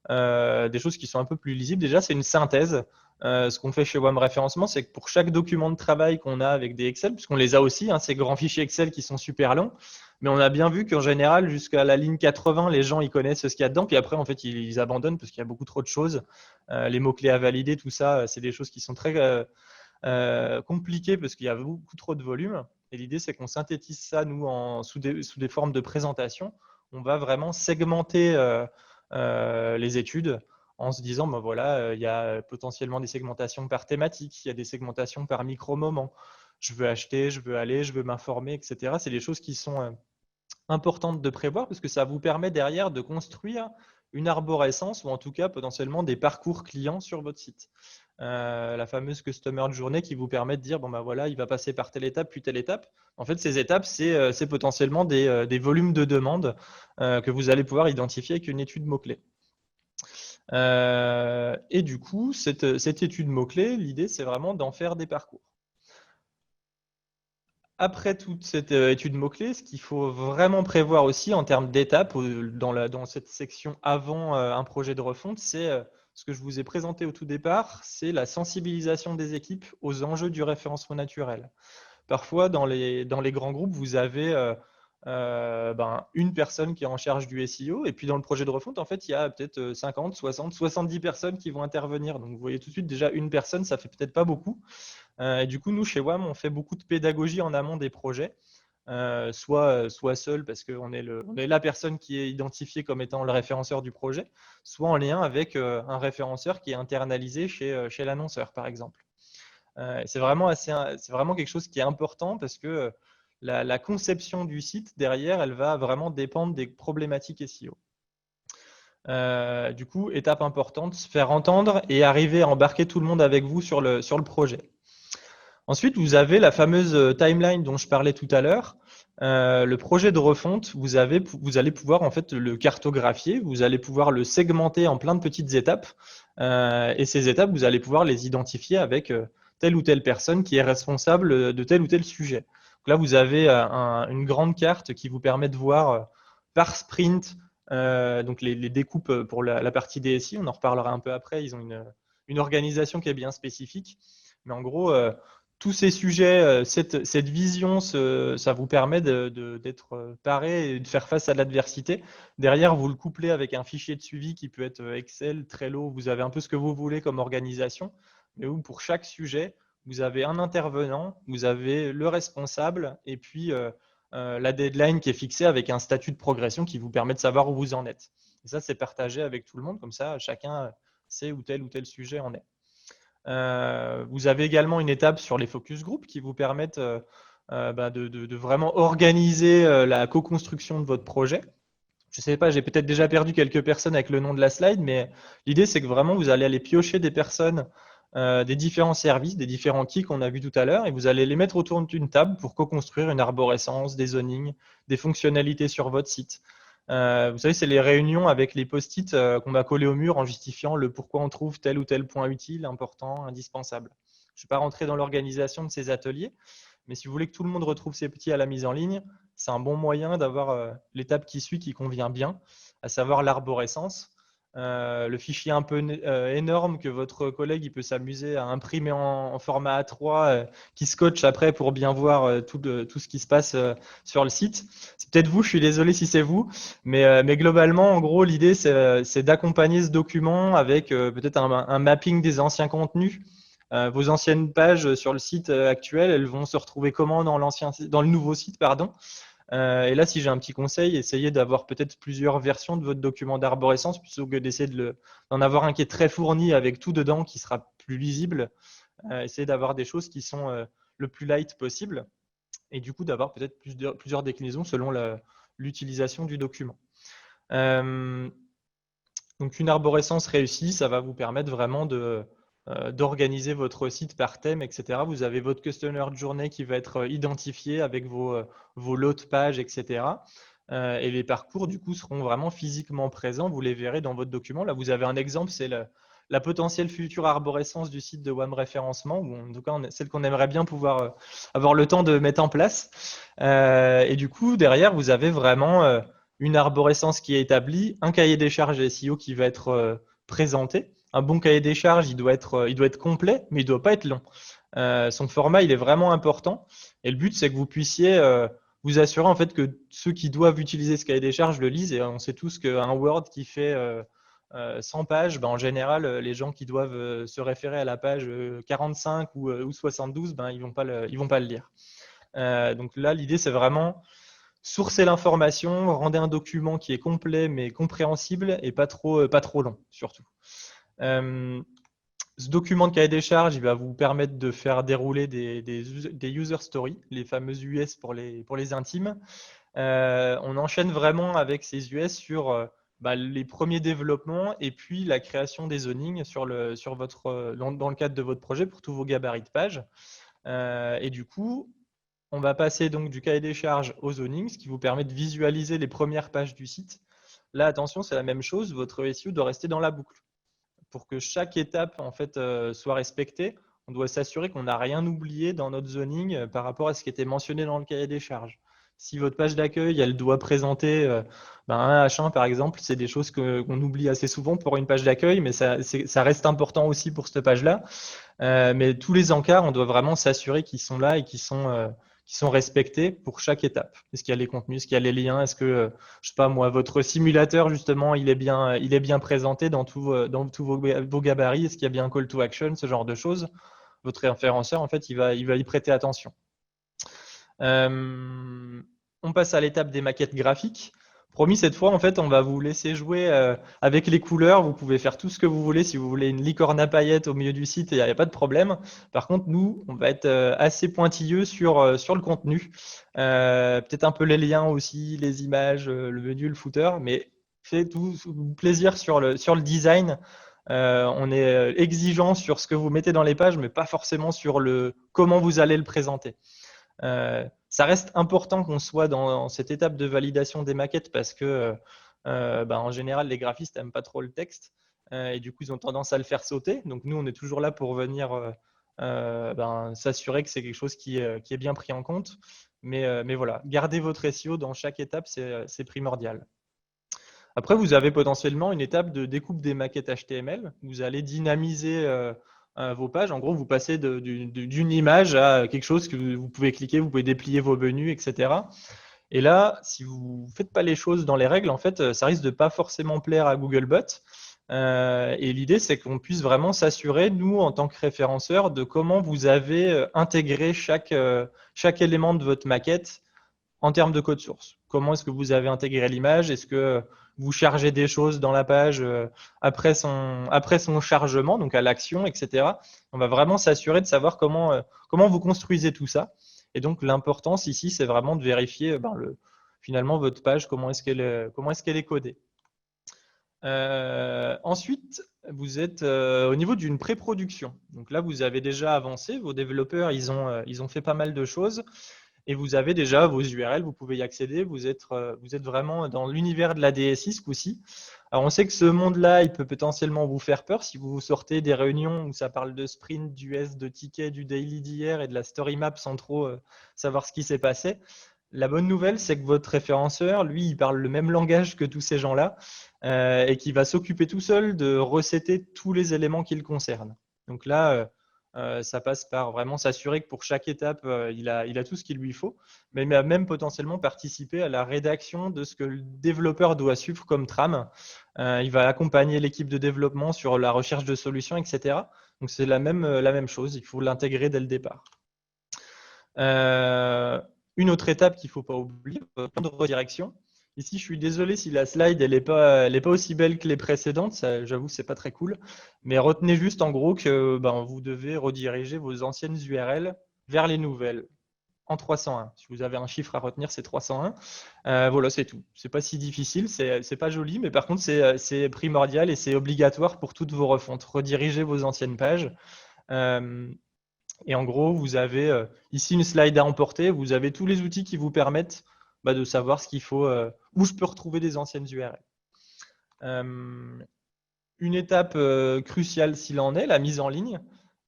des choses qui sont un peu plus lisibles. Déjà, c'est une synthèse. Ce qu'on fait chez WAM Référencement, c'est que pour chaque document de travail qu'on a avec des Excel, puisqu'on les a aussi, ces grands fichiers Excel qui sont super longs, mais on a bien vu qu'en général, jusqu'à la ligne 80, les gens ils connaissent ce qu'il y a dedans, puis après, en fait, ils abandonnent parce qu'il y a beaucoup trop de choses. Les mots-clés à valider, tout ça, c'est des choses qui sont très compliquées parce qu'il y a beaucoup trop de volume. Et l'idée, c'est qu'on synthétise ça, nous, sous des formes de présentation. On va vraiment segmenter les études en se disant, voilà, il y a potentiellement des segmentations par thématique, il y a des segmentations par micro-moment. Je veux acheter, je veux aller, je veux m'informer, etc. C'est des choses qui sont importantes de prévoir parce que ça vous permet derrière de construire une arborescence ou en tout cas potentiellement des parcours clients sur votre site. La fameuse Customer Journey qui vous permet de dire, voilà, il va passer par telle étape, puis telle étape. En fait, ces étapes, c'est potentiellement des volumes de demandes que vous allez pouvoir identifier avec une étude mots-clés. Et du coup, cette étude mots-clés, l'idée, c'est vraiment d'en faire des parcours. Après toute cette étude mots-clés, ce qu'il faut vraiment prévoir aussi en termes d'étapes dans cette section avant un projet de refonte, c'est ce que je vous ai présenté au tout départ, c'est la sensibilisation des équipes aux enjeux du référencement naturel. parfois dans les grands groupes, vous avez une personne qui est en charge du SEO, et puis dans le projet de refonte, en fait, il y a peut-être 50, 60, 70 personnes qui vont intervenir. Donc, vous voyez tout de suite, déjà, une personne, ça fait peut-être pas beaucoup. Et du coup, nous, chez WAM, on fait beaucoup de pédagogie en amont des projets. Soit seul parce qu'on est la personne qui est identifiée comme étant le référenceur du projet, soit en lien avec un référenceur qui est internalisé chez l'annonceur, par exemple. C'est vraiment quelque chose qui est important parce que la conception du site derrière, elle va vraiment dépendre des problématiques SEO. Du coup, étape importante, se faire entendre et arriver à embarquer tout le monde avec vous sur le projet. Ensuite, vous avez la fameuse timeline dont je parlais tout à l'heure. Le projet de refonte, vous allez pouvoir en fait le cartographier, vous allez pouvoir le segmenter en plein de petites étapes. Et ces étapes, vous allez pouvoir les identifier avec telle ou telle personne qui est responsable de tel ou tel sujet. Donc là, vous avez une grande carte qui vous permet de voir par sprint, donc les découpes pour la partie DSI. On en reparlera un peu après. Ils ont une organisation qui est bien spécifique. Mais en gros, tous ces sujets, cette vision, ça vous permet d'être paré et de faire face à l'adversité. Derrière, vous le couplez avec un fichier de suivi qui peut être Excel, Trello, vous avez un peu ce que vous voulez comme organisation, mais où pour chaque sujet, vous avez un intervenant, vous avez le responsable et puis la deadline qui est fixée avec un statut de progression qui vous permet de savoir où vous en êtes. Et ça, c'est partagé avec tout le monde, comme ça, chacun sait où tel sujet en est. Vous avez également une étape sur les focus group qui vous permettent de vraiment organiser la co-construction de votre projet. Je ne sais pas, j'ai peut-être déjà perdu quelques personnes avec le nom de la slide, mais l'idée, c'est que vraiment, vous allez aller piocher des personnes des différents services, des différents key qu'on a vus tout à l'heure, et vous allez les mettre autour d'une table pour co-construire une arborescence, des zonings, des fonctionnalités sur votre site. Vous savez, c'est les réunions avec les post-it qu'on va coller au mur en justifiant le pourquoi on trouve tel ou tel point utile, important, indispensable. Je ne vais pas rentrer dans l'organisation de ces ateliers, mais si vous voulez que tout le monde retrouve ses petits à la mise en ligne, c'est un bon moyen d'avoir l'étape qui suit qui convient bien, à savoir l'arborescence. Le fichier un peu énorme que votre collègue il peut s'amuser à imprimer en format A3 qui scotche après pour bien voir tout ce qui se passe sur le site. C'est peut-être vous, je suis désolé si c'est vous, mais globalement, en gros, l'idée c'est d'accompagner ce document avec peut-être un mapping des anciens contenus. Vos anciennes pages sur le site actuel, elles vont se retrouver comment dans le nouveau site, pardon. Et là, si j'ai un petit conseil, essayez d'avoir peut-être plusieurs versions de votre document d'arborescence plutôt que d'essayer d'en avoir un qui est très fourni avec tout dedans qui sera plus lisible. Essayez d'avoir des choses qui sont le plus light possible et du coup d'avoir peut-être plusieurs déclinaisons selon l'utilisation du document. Donc une arborescence réussie, ça va vous permettre vraiment d'organiser votre site par thème, etc. Vous avez votre customer journey qui va être identifié avec vos lots de pages, etc. Et les parcours, du coup, seront vraiment physiquement présents. Vous les verrez dans votre document. Là, vous avez un exemple, c'est la potentielle future arborescence du site de WAM Référencement, ou en tout cas celle qu'on aimerait bien pouvoir avoir le temps de mettre en place. Et du coup, derrière, vous avez vraiment une arborescence qui est établie, un cahier des charges SEO qui va être présenté. Un bon cahier des charges, il doit être complet, mais il ne doit pas être long. Son format, il est vraiment important. Et le but, c'est que vous puissiez vous assurer en fait que ceux qui doivent utiliser ce cahier des charges le lisent. Et on sait tous qu'un Word qui fait 100 pages, en général, les gens qui doivent se référer à la page 45 ou 72, ils vont pas le lire. Donc là, l'idée, c'est vraiment sourcer l'information, rendre un document qui est complet mais compréhensible et pas trop long, surtout. Ce document de cahier des charges, il va vous permettre de faire dérouler des user stories, les fameuses US pour les intimes. On enchaîne vraiment avec ces US sur les premiers développements et puis la création des zonings dans le cadre de votre projet pour tous vos gabarits de pages. Et du coup, on va passer donc du cahier des charges au zoning, ce qui vous permet de visualiser les premières pages du site. Là, attention, c'est la même chose, votre SEO doit rester dans la boucle. Pour que chaque étape en fait, soit respectée, on doit s'assurer qu'on n'a rien oublié dans notre zoning par rapport à ce qui était mentionné dans le cahier des charges. Si votre page d'accueil, elle doit présenter un H1 par exemple, c'est des choses qu'on oublie assez souvent pour une page d'accueil, mais ça reste important aussi pour cette page-là. Mais tous les encarts, on doit vraiment s'assurer qu'ils sont là et qu'ils sont respectés pour chaque étape. Est-ce qu'il y a les contenus, est-ce qu'il y a les liens, est-ce que, je sais pas moi, votre simulateur justement, il est bien présenté dans tous vos gabarits, est-ce qu'il y a bien un call to action, ce genre de choses. Votre référenceur, en fait, il va y prêter attention. On passe à l'étape des maquettes graphiques. Promis, cette fois, en fait, on va vous laisser jouer avec les couleurs. Vous pouvez faire tout ce que vous voulez. Si vous voulez une licorne à paillettes au milieu du site, il n'y a pas de problème. Par contre, nous, on va être assez pointilleux sur le contenu. Peut-être un peu les liens aussi, les images, le menu, le footer, mais faites tout plaisir sur le design. On est exigeant sur ce que vous mettez dans les pages, mais pas forcément sur comment vous allez le présenter. Ça reste important qu'on soit dans cette étape de validation des maquettes parce que en général, les graphistes n'aiment pas trop le texte et du coup, ils ont tendance à le faire sauter. Donc, nous, on est toujours là pour venir s'assurer que c'est quelque chose qui est bien pris en compte. Mais voilà, gardez votre SEO dans chaque étape, c'est primordial. Après, vous avez potentiellement une étape de découpe des maquettes HTML. Vous allez dynamiser vos pages. En gros, vous passez d'une image à quelque chose que vous pouvez cliquer, vous pouvez déplier vos menus, etc. Et là, si vous ne faites pas les choses dans les règles, en fait, ça risque de pas forcément plaire à Googlebot. Et l'idée, c'est qu'on puisse vraiment s'assurer, nous, en tant que référenceurs, de comment vous avez intégré chaque élément de votre maquette en termes de code source. Comment est-ce que vous avez intégré l'image? Est-ce que vous chargez des choses dans la page après son chargement, donc à l'action, etc. On va vraiment s'assurer de savoir comment vous construisez tout ça. Et donc, l'importance ici, c'est vraiment de vérifier finalement votre page, comment est-ce qu'elle est codée. Ensuite, vous êtes au niveau d'une pré-production. Donc là, vous avez déjà avancé. Vos développeurs, ils ont fait pas mal de choses. Et vous avez déjà vos URL, vous pouvez y accéder. Vous êtes vraiment dans l'univers de la DSI ce coup-ci. Alors, on sait que ce monde-là, il peut potentiellement vous faire peur si vous sortez des réunions où ça parle de sprint, d'US, de tickets, du daily d'hier et de la story map sans trop savoir ce qui s'est passé. La bonne nouvelle, c'est que votre référenceur, lui, il parle le même langage que tous ces gens-là et qui va s'occuper tout seul de recéter tous les éléments qui le concernent. Donc là, ça passe par vraiment s'assurer que pour chaque étape, il a tout ce qu'il lui faut, mais il va même potentiellement participer à la rédaction de ce que le développeur doit suivre comme trame. Il va accompagner l'équipe de développement sur la recherche de solutions, etc. Donc c'est la même chose, il faut l'intégrer dès le départ. Une autre étape qu'il ne faut pas oublier, le plan de redirection. Ici, je suis désolé si la slide elle n'est pas aussi belle que les précédentes. J'avoue, c'est pas très cool. Mais retenez juste en gros que vous devez rediriger vos anciennes URL vers les nouvelles en 301. Si vous avez un chiffre à retenir, c'est 301. Voilà, c'est tout. C'est pas si difficile, c'est pas joli, mais par contre, c'est primordial et c'est obligatoire pour toutes vos refontes. Rediriger vos anciennes pages. Et en gros, vous avez ici une slide à emporter. Vous avez tous les outils qui vous permettent de savoir ce qu'il faut, où je peux retrouver des anciennes URL. Une étape cruciale s'il en est, la mise en ligne.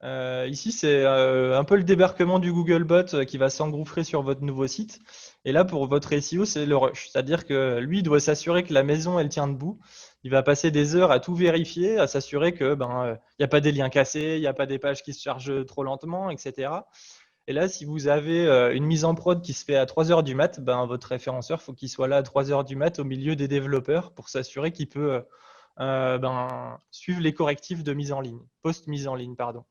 Ici, c'est un peu le débarquement du Googlebot qui va s'engouffrer sur votre nouveau site. Et là, pour votre SEO, c'est le rush. C'est-à-dire que lui, il doit s'assurer que la maison, elle tient debout. Il va passer des heures à tout vérifier, à s'assurer que il n'y a pas des liens cassés, il n'y a pas des pages qui se chargent trop lentement, etc. Et là, si vous avez une mise en prod qui se fait à 3 heures du mat, votre référenceur, il faut qu'il soit là à 3 heures du mat au milieu des développeurs pour s'assurer qu'il peut suivre les correctifs de mise en ligne, post-mise en ligne, pardon.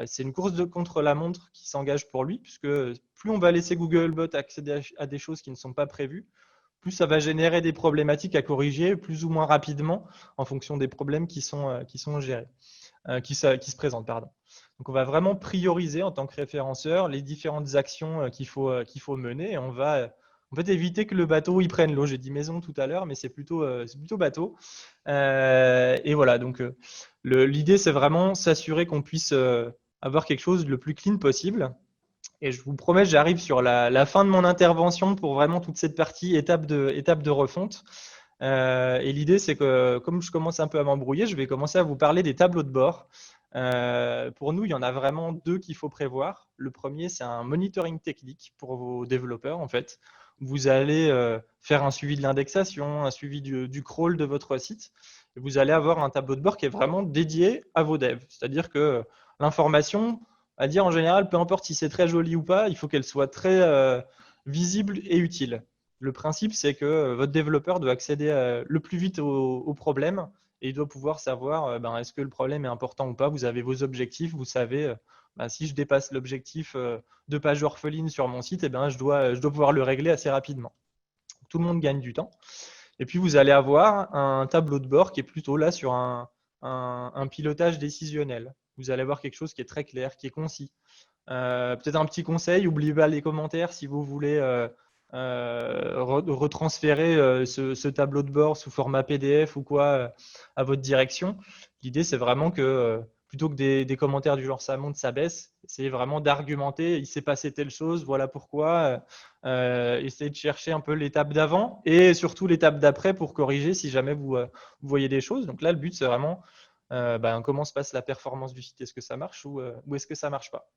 C'est une course contre la montre qui s'engage pour lui, puisque plus on va laisser Googlebot accéder à des choses qui ne sont pas prévues, plus ça va générer des problématiques à corriger plus ou moins rapidement en fonction des problèmes qui sont gérés, qui se présentent. Pardon. Donc, on va vraiment prioriser en tant que référenceur les différentes actions qu'il faut mener et on va en fait éviter que le bateau il prenne l'eau. J'ai dit maison tout à l'heure, mais c'est plutôt bateau. Et voilà, donc l'idée, c'est vraiment s'assurer qu'on puisse avoir quelque chose le plus clean possible. Et je vous promets, j'arrive sur la fin de mon intervention pour vraiment toute cette partie étape de refonte. Et l'idée, c'est que comme je commence un peu à m'embrouiller, je vais commencer à vous parler des tableaux de bord. Pour nous, il y en a vraiment deux qu'il faut prévoir. Le premier, c'est un monitoring technique pour vos développeurs, en fait. vous allez faire un suivi de l'indexation, un suivi du crawl de votre site. Et vous allez avoir un tableau de bord qui est vraiment dédié à vos devs. C'est-à-dire que l'information, à dire en général, peu importe si c'est très joli ou pas, il faut qu'elle soit très visible et utile. Le principe, c'est que votre développeur doit accéder le plus vite au problème et il doit pouvoir savoir est-ce que le problème est important ou pas. Vous avez vos objectifs, vous savez, si je dépasse l'objectif de page orpheline sur mon site, je dois pouvoir le régler assez rapidement. Tout le monde gagne du temps. Et puis, vous allez avoir un tableau de bord qui est plutôt là sur un pilotage décisionnel. Vous allez avoir quelque chose qui est très clair, qui est concis. Peut-être un petit conseil, n'oubliez pas les commentaires si vous voulez retransférer ce tableau de bord sous format PDF ou quoi à votre direction. L'idée, c'est vraiment que plutôt que des commentaires du genre ça monte, ça baisse, essayez vraiment d'argumenter, il s'est passé telle chose, voilà pourquoi. Essayez de chercher un peu l'étape d'avant et surtout l'étape d'après pour corriger si jamais vous voyez des choses. Donc là, le but, c'est vraiment comment se passe la performance du site. Est-ce que ça marche ou est-ce que ça ne marche pas?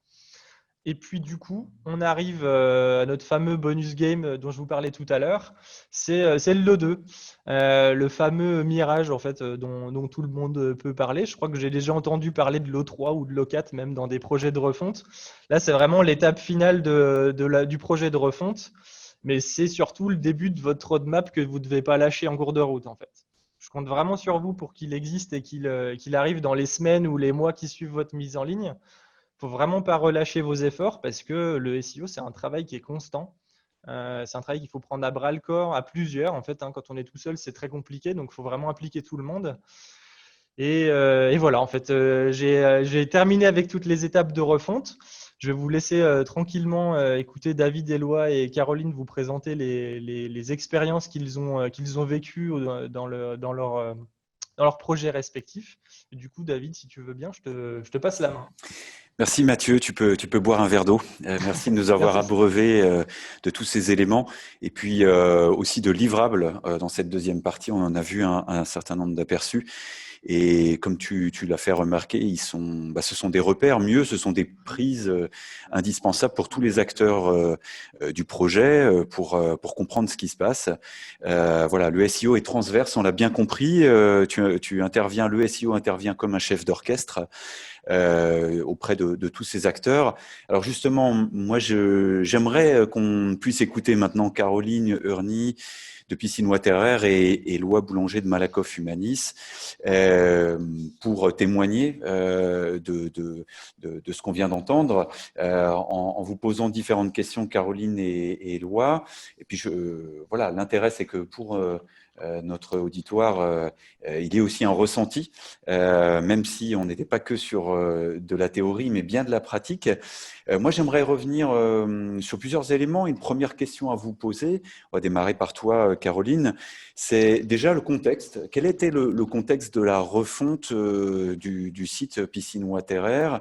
Et puis du coup, on arrive à notre fameux bonus game dont je vous parlais tout à l'heure. C'est le LO2, le fameux mirage en fait dont tout le monde peut parler. Je crois que j'ai déjà entendu parler de l'O3 ou de l'O4 même dans des projets de refonte. Là, c'est vraiment l'étape finale du projet de refonte, mais c'est surtout le début de votre roadmap que vous ne devez pas lâcher en cours de route en fait. Je compte vraiment sur vous pour qu'il existe et qu'il arrive dans les semaines ou les mois qui suivent votre mise en ligne. Faut vraiment pas relâcher vos efforts parce que le SEO, c'est un travail qui est constant. C'est un travail qu'il faut prendre à bras le corps, à plusieurs. En fait, quand on est tout seul, c'est très compliqué. Donc, il faut vraiment impliquer tout le monde. Et voilà, en fait, j'ai terminé avec toutes les étapes de refonte. Je vais vous laisser tranquillement écouter David, Éloi et Caroline vous présenter les expériences qu'ils ont vécues dans leurs projets respectifs. Et du coup, David, si tu veux bien, je te passe la main. Merci Mathieu, tu peux boire un verre d'eau. Merci de nous avoir Merci. abreuvés de tous ces éléments et puis aussi de livrables dans cette deuxième partie. On en a vu un certain nombre d'aperçus. Et comme tu l'as fait remarquer, ce sont des repères, mieux, ce sont des prises indispensables pour tous les acteurs du projet pour comprendre ce qui se passe. Voilà, le SEO est transverse, on l'a bien compris. Le SEO intervient comme un chef d'orchestre auprès de tous ces acteurs. Alors justement, moi, j'aimerais qu'on puisse écouter maintenant Caroline Eurny de Piscine Waterer et Éloi Boulanger de Malakoff Humanis pour témoigner de ce qu'on vient d'entendre en vous posant différentes questions, Caroline et Éloi. Et puis, voilà, l'intérêt, c'est que pour notre auditoire, il y a aussi un ressenti, même si on n'était pas que sur de la théorie, mais bien de la pratique. Moi, j'aimerais revenir sur plusieurs éléments. Une première question à vous poser, on va démarrer par toi, Caroline, c'est déjà le contexte. Quel était le contexte de la refonte du site Piscine Waterer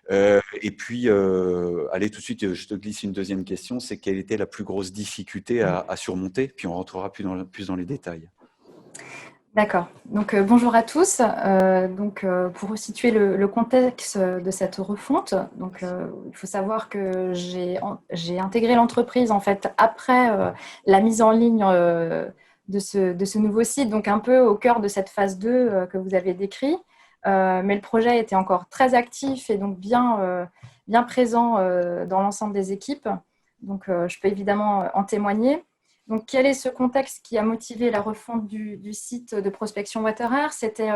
et puis, allez, tout de suite, je te glisse une deuxième question, c'est quelle était la plus grosse difficulté à surmonter? Puis on rentrera plus dans les détails. D'accord. Donc, bonjour à tous. Pour situer le contexte de cette refonte, il faut savoir que j'ai intégré l'entreprise en fait après la mise en ligne de ce nouveau site, donc un peu au cœur de cette phase 2 que vous avez décrit. Mais le projet était encore très actif et donc bien présent dans l'ensemble des équipes. Donc, je peux évidemment en témoigner. Donc, quel est ce contexte qui a motivé la refonte du site de prospection Waterer? C'était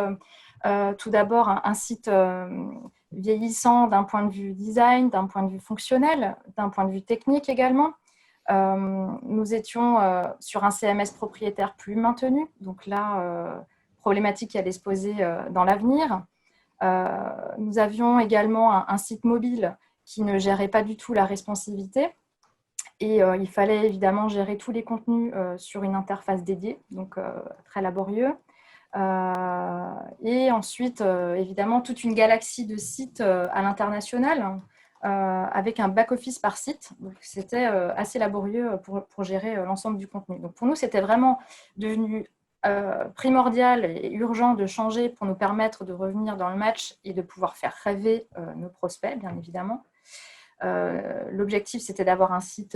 tout d'abord un site vieillissant d'un point de vue design, d'un point de vue fonctionnel, d'un point de vue technique également. Nous étions sur un CMS propriétaire plus maintenu, donc là, problématique qui allait se poser dans l'avenir. Nous avions également un site mobile qui ne gérait pas du tout la responsivité. Et il fallait évidemment gérer tous les contenus sur une interface dédiée, donc très laborieux. Et ensuite, évidemment, toute une galaxie de sites à l'international avec un back-office par site. Donc, c'était assez laborieux pour gérer l'ensemble du contenu. Donc, pour nous, c'était vraiment devenu primordial et urgent de changer pour nous permettre de revenir dans le match et de pouvoir faire rêver nos prospects, bien évidemment. L'objectif, c'était d'avoir un site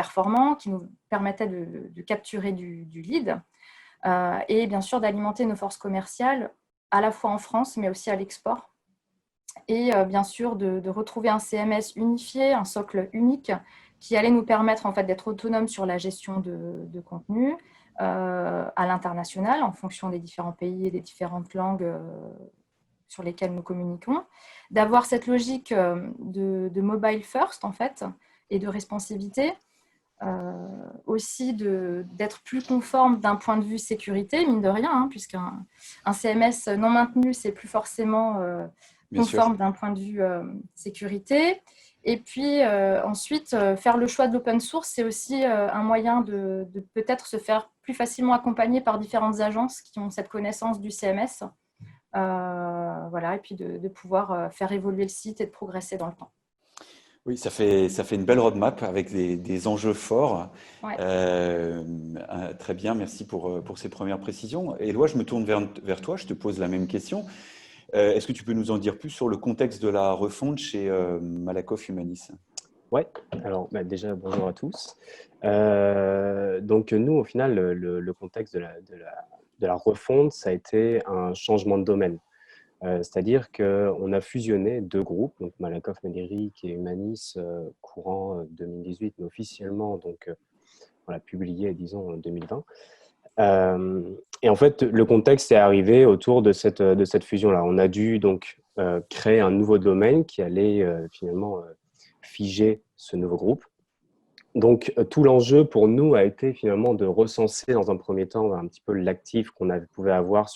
performants qui nous permettaient de capturer du lead et bien sûr d'alimenter nos forces commerciales à la fois en France mais aussi à l'export. Et bien sûr de retrouver un CMS unifié, un socle unique qui allait nous permettre en fait, d'être autonome sur la gestion de contenu à l'international en fonction des différents pays et des différentes langues sur lesquelles nous communiquons, d'avoir cette logique de mobile first en fait et de responsivité, aussi d'être plus conforme d'un point de vue sécurité, mine de rien, puisqu'un CMS non maintenu, c'est plus forcément conforme d'un point de vue sécurité. Et puis ensuite, faire le choix de l'open source, c'est aussi un moyen de peut-être se faire plus facilement accompagner par différentes agences qui ont cette connaissance du CMS. Voilà, et puis de pouvoir faire évoluer le site et de progresser dans le temps. Oui, ça fait une belle roadmap avec des enjeux forts. Ouais. Très bien, merci pour ces premières précisions. Éloi, je me tourne vers toi, je te pose la même question. Est-ce que tu peux nous en dire plus sur le contexte de la refonte chez Malakoff Humanis? Oui, alors déjà bonjour à tous. Donc nous, au final, le contexte de la refonte, ça a été un changement de domaine. C'est-à-dire qu'on a fusionné deux groupes, donc Malakoff Médéric et Humanis, courant 2018, mais officiellement, donc on l'a publié, disons, en 2020. Et en fait, le contexte est arrivé autour de cette fusion-là. On a dû donc créer un nouveau domaine qui allait finalement figer ce nouveau groupe. Donc, tout l'enjeu pour nous a été finalement de recenser dans un premier temps un petit peu l'actif qu'on pouvait avoir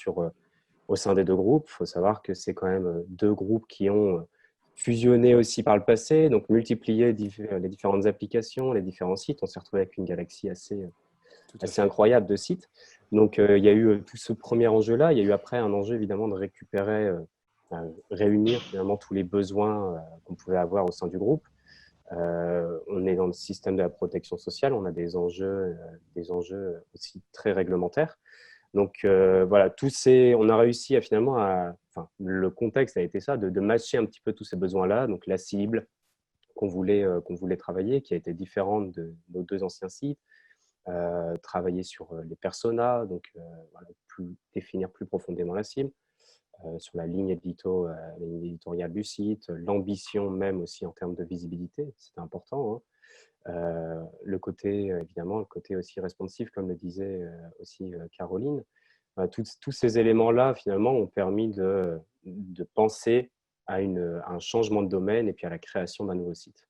au sein des deux groupes. Il faut savoir que c'est quand même deux groupes qui ont fusionné aussi par le passé, donc multiplié les différentes applications, les différents sites. On s'est retrouvé avec une galaxie assez incroyable de sites. Donc, il y a eu tout ce premier enjeu-là. Il y a eu après un enjeu évidemment de réunir finalement tous les besoins qu'on pouvait avoir au sein du groupe. On est dans le système de la protection sociale, on a des enjeux aussi très réglementaires. Donc voilà, on a réussi à finalement, le contexte a été ça, de matcher un petit peu tous ces besoins-là. Donc la cible qu'on voulait travailler, qui a été différente de nos deux anciens sites, travailler sur les personas, donc voilà, définir plus profondément la cible. Sur la ligne éditoriale du site, l'ambition même aussi en termes de visibilité, c'est important. Le côté aussi responsive, comme le disait aussi Caroline. Tous ces éléments-là, finalement, ont permis de penser à un changement de domaine et puis à la création d'un nouveau site.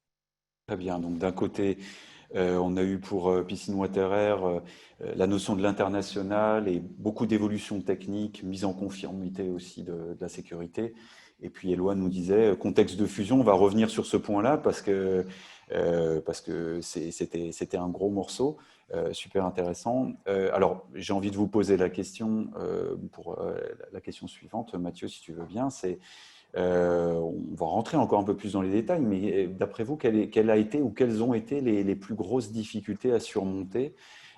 Très bien. Donc, d'un côté, on a eu pour Piscine Water Air la notion de l'international et beaucoup d'évolutions techniques, mise en conformité aussi de la sécurité. Et puis, Éloi nous disait, contexte de fusion, on va revenir sur ce point-là parce que c'était un gros morceau, super intéressant. Alors, j'ai envie de vous poser la question pour la question suivante, Mathieu, si tu veux bien, c'est on va rentrer encore un peu plus dans les détails, mais d'après vous, quelle a été ou quelles ont été les plus grosses difficultés à surmonter?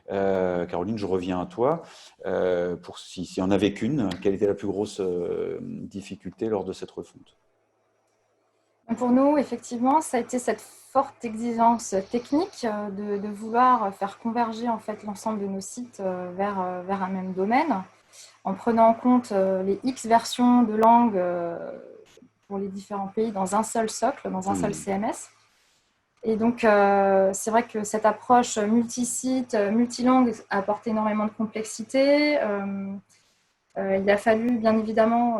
Caroline, je reviens à toi. S'il y en avait qu'une, quelle était la plus grosse difficulté lors de cette refonte? Pour nous, effectivement, ça a été cette forte exigence technique de vouloir faire converger en fait, l'ensemble de nos sites vers un même domaine, en prenant en compte les X versions de langues pour les différents pays dans un seul socle, dans un seul CMS. Et donc, c'est vrai que cette approche multi-site, multilangue a apporté énormément de complexité. Il a fallu, bien évidemment,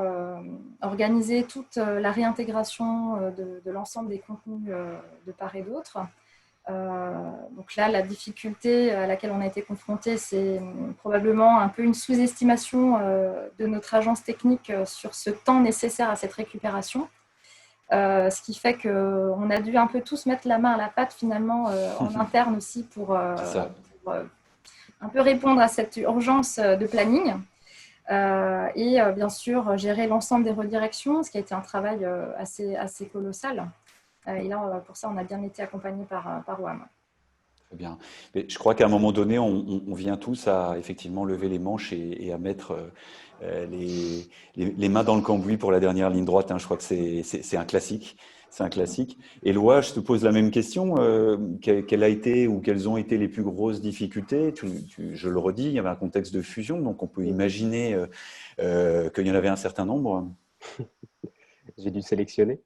organiser toute la réintégration de l'ensemble des contenus de part et d'autre. Donc là, la difficulté à laquelle on a été confronté, c'est probablement un peu une sous-estimation de notre agence technique sur ce temps nécessaire à cette récupération. Ce qui fait qu'on a dû un peu tous mettre la main à la pâte finalement en interne aussi pour un peu répondre à cette urgence de planning. Et bien sûr gérer l'ensemble des redirections, ce qui a été un travail assez colossal. Et là, pour ça, on a bien été accompagné par WAM. Très bien. Mais je crois qu'à un moment donné, on vient tous à effectivement lever les manches et à mettre les mains dans le cambouis pour la dernière ligne droite. Je crois que c'est un classique. C'est un classique. Éloi, je te pose la même question. Quelle a été ou quelles ont été les plus grosses difficultés? Je le redis, il y avait un contexte de fusion, donc on peut imaginer qu'il y en avait un certain nombre. J'ai dû sélectionner.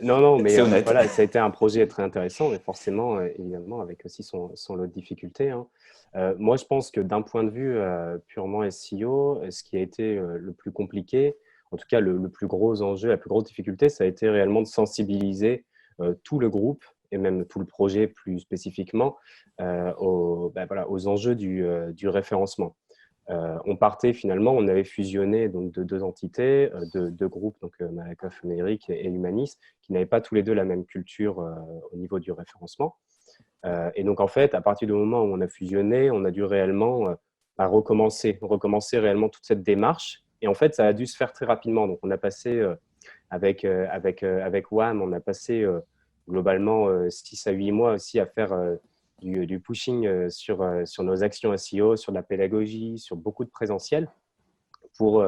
Non, mais C'est honnête. voilà, ça a été un projet très intéressant, mais forcément, évidemment, avec aussi son lot de difficultés, hein. Moi, je pense que d'un point de vue purement SEO, ce qui a été le plus compliqué, en tout cas le plus gros enjeu, la plus grosse difficulté, ça a été réellement de sensibiliser tout le groupe et même tout le projet plus spécifiquement aux enjeux du référencement. On partait finalement, on avait fusionné donc de deux entités, de deux groupes, donc Malakoff Numérique et Humanis, qui n'avaient pas tous les deux la même culture au niveau du référencement. Et donc en fait, à partir du moment où on a fusionné, on a dû réellement recommencer réellement toute cette démarche. Et en fait, ça a dû se faire très rapidement. Donc on a passé avec WAM, on a passé globalement 6 à 8 mois aussi à faire du pushing sur nos actions SEO, sur de la pédagogie, sur beaucoup de présentiel pour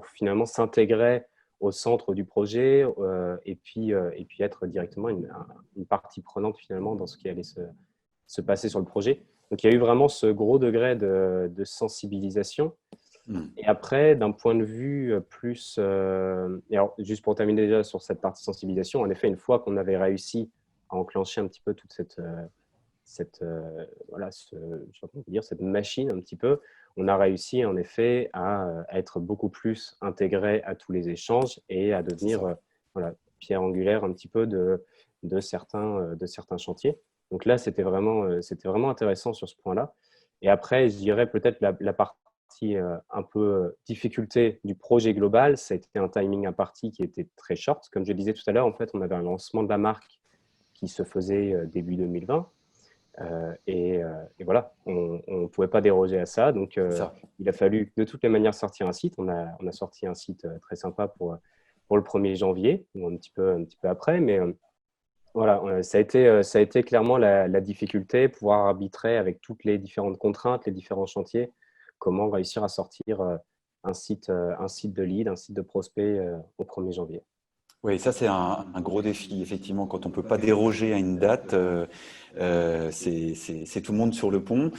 finalement s'intégrer au centre du projet et puis être directement une partie prenante finalement dans ce qui allait se passer sur le projet. Donc, il y a eu vraiment ce gros degré de sensibilisation. Et après, d'un point de vue plus… et alors, juste pour terminer déjà sur cette partie sensibilisation, en effet, une fois qu'on avait réussi à enclencher un petit peu toute cette machine un petit peu, on a réussi en effet à être beaucoup plus intégré à tous les échanges et à devenir pierre angulaire un petit peu de certains chantiers. Donc là, c'était vraiment intéressant sur ce point-là. Et après, je dirais peut-être la partie un peu difficulté du projet global, ça a été un timing imparti qui était très short. Comme je disais tout à l'heure, en fait, on avait un lancement de la marque qui se faisait début 2020. Et voilà, on ne pouvait pas déroger à ça. Donc, il a fallu de toutes les manières sortir un site. On a sorti un site très sympa pour le 1er janvier, ou un petit peu après. Mais voilà, ça a été clairement la difficulté, pouvoir arbitrer avec toutes les différentes contraintes, les différents chantiers, comment réussir à sortir un site de lead, un site de prospect au 1er janvier. Oui, ça c'est un gros défi, effectivement, quand on ne peut pas déroger à une date, c'est tout le monde sur le pont.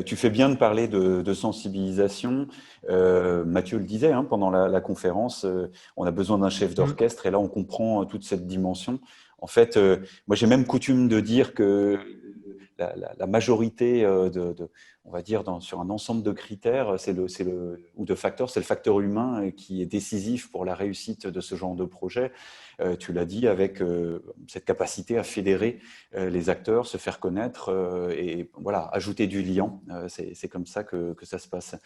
Tu fais bien de parler de sensibilisation. Mathieu le disait pendant la conférence, on a besoin d'un chef d'orchestre et là on comprend toute cette dimension. En fait, moi j'ai même coutume de dire que la majorité on va dire, sur un ensemble de critères, ou de facteurs, c'est le facteur humain qui est décisif pour la réussite de ce genre de projet. Tu l'as dit, avec cette capacité à fédérer les acteurs, se faire connaître et voilà, ajouter du lien. C'est comme ça que ça se passe.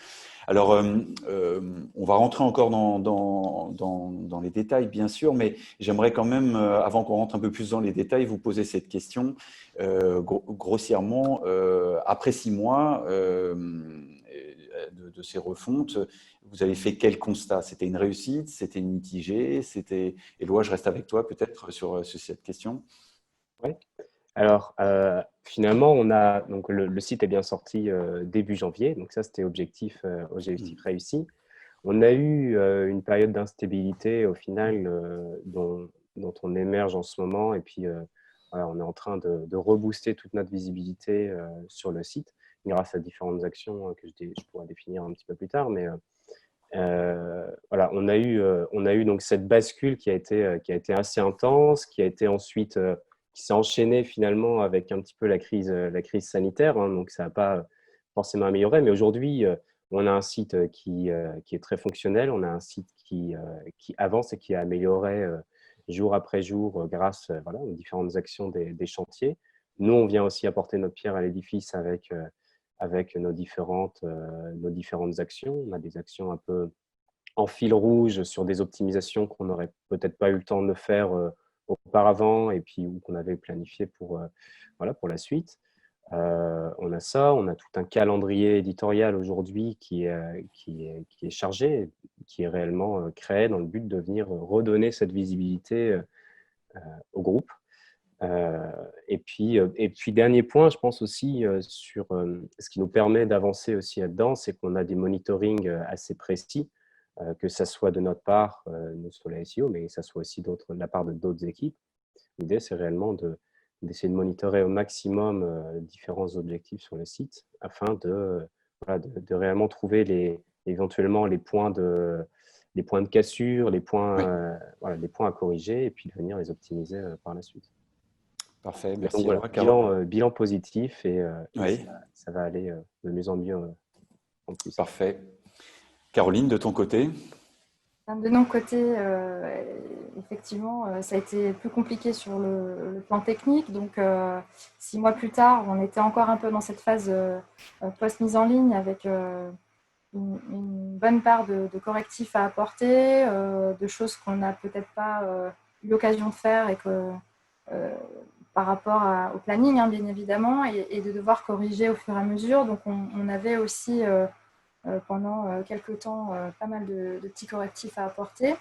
Alors, on va rentrer encore dans les détails, bien sûr, mais j'aimerais quand même, avant qu'on rentre un peu plus dans les détails, vous poser cette question grossièrement. Après 6 mois de ces refontes, vous avez fait quel constat? C'était une réussite? C'était une mitigée? Éloi, je reste avec toi peut-être sur cette question. Oui. Alors, finalement, donc le site est bien sorti début janvier, donc ça c'était objectif réussi. On a eu une période d'instabilité au final dont on émerge en ce moment, et puis voilà, on est en train de rebooster toute notre visibilité sur le site grâce à différentes actions que je pourrais définir un petit peu plus tard, mais voilà, on a eu donc cette bascule qui a été assez intense, qui a été ensuite qui s'est enchaînée finalement avec un petit peu la crise sanitaire, donc ça n'a pas forcément amélioré, mais aujourd'hui on a un site qui est très fonctionnel, on a un site qui avance et qui a amélioré jour après jour grâce voilà, aux différentes actions des chantiers. Nous, on vient aussi apporter notre pierre à l'édifice avec nos différentes actions. On a des actions un peu en fil rouge sur des optimisations qu'on n'aurait peut-être pas eu le temps de faire auparavant et puis qu'on avait planifié pour la suite. On a ça, on a tout un calendrier éditorial aujourd'hui qui est chargé, qui est réellement créé dans le but de venir redonner cette visibilité au groupe. Et puis, dernier point, je pense aussi sur ce qui nous permet d'avancer aussi là-dedans, c'est qu'on a des monitorings assez précis que ça soit de notre part, nous sur la SEO, mais que ça soit aussi de la part de d'autres équipes. L'idée, c'est réellement d'essayer de monitorer au maximum différents objectifs sur le site afin voilà, de réellement trouver éventuellement les points de cassure, Oui, voilà, les points à corriger et puis de venir les optimiser par la suite. parfait. Mais donc Merci, voilà, Éloi. Caro. bilan positif et Oui, ça va aller de mieux en mieux en plus. parfait. Caroline, de ton côté? De notre côté, effectivement, ça a été plus compliqué sur le plan technique. Donc, 6 mois plus tard, on était encore un peu dans cette phase post-mise en ligne avec une bonne part de correctifs à apporter, de choses qu'on n'a peut-être pas eu l'occasion de faire et que par rapport au planning, hein, bien évidemment, et de devoir corriger au fur et à mesure. Donc, on avait aussi pendant quelques temps pas mal de petits correctifs à apporter.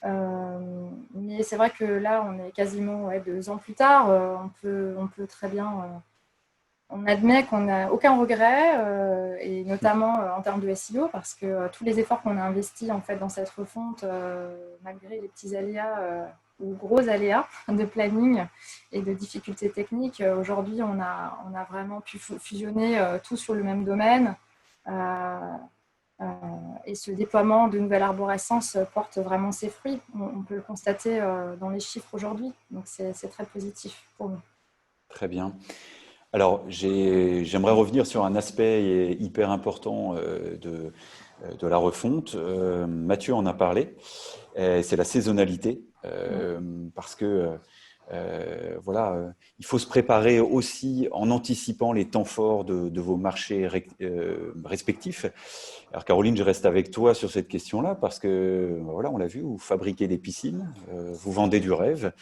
Mais c'est vrai que là, on est quasiment 2 ans plus tard. On peut très bien. On admet qu'on n'a aucun regret, et notamment en termes de SEO, parce que tous les efforts qu'on a investis en fait, dans cette refonte, malgré les petits aléas ou gros aléas de planning et de difficultés techniques, aujourd'hui, on a vraiment pu fusionner tout sur le même domaine. Et ce déploiement de nouvelles arborescences porte vraiment ses fruits. On peut le constater dans les chiffres aujourd'hui. Donc, c'est très positif pour nous. Très bien. Alors, j'aimerais revenir sur un aspect hyper important de la refonte. Mathieu en a parlé. C'est la saisonnalité. Parce que voilà, il faut se préparer aussi en anticipant les temps forts de vos marchés respectifs. Alors Caroline, je reste avec toi sur cette question-là parce que voilà, on l'a vu, vous fabriquez des piscines, vous vendez du rêve,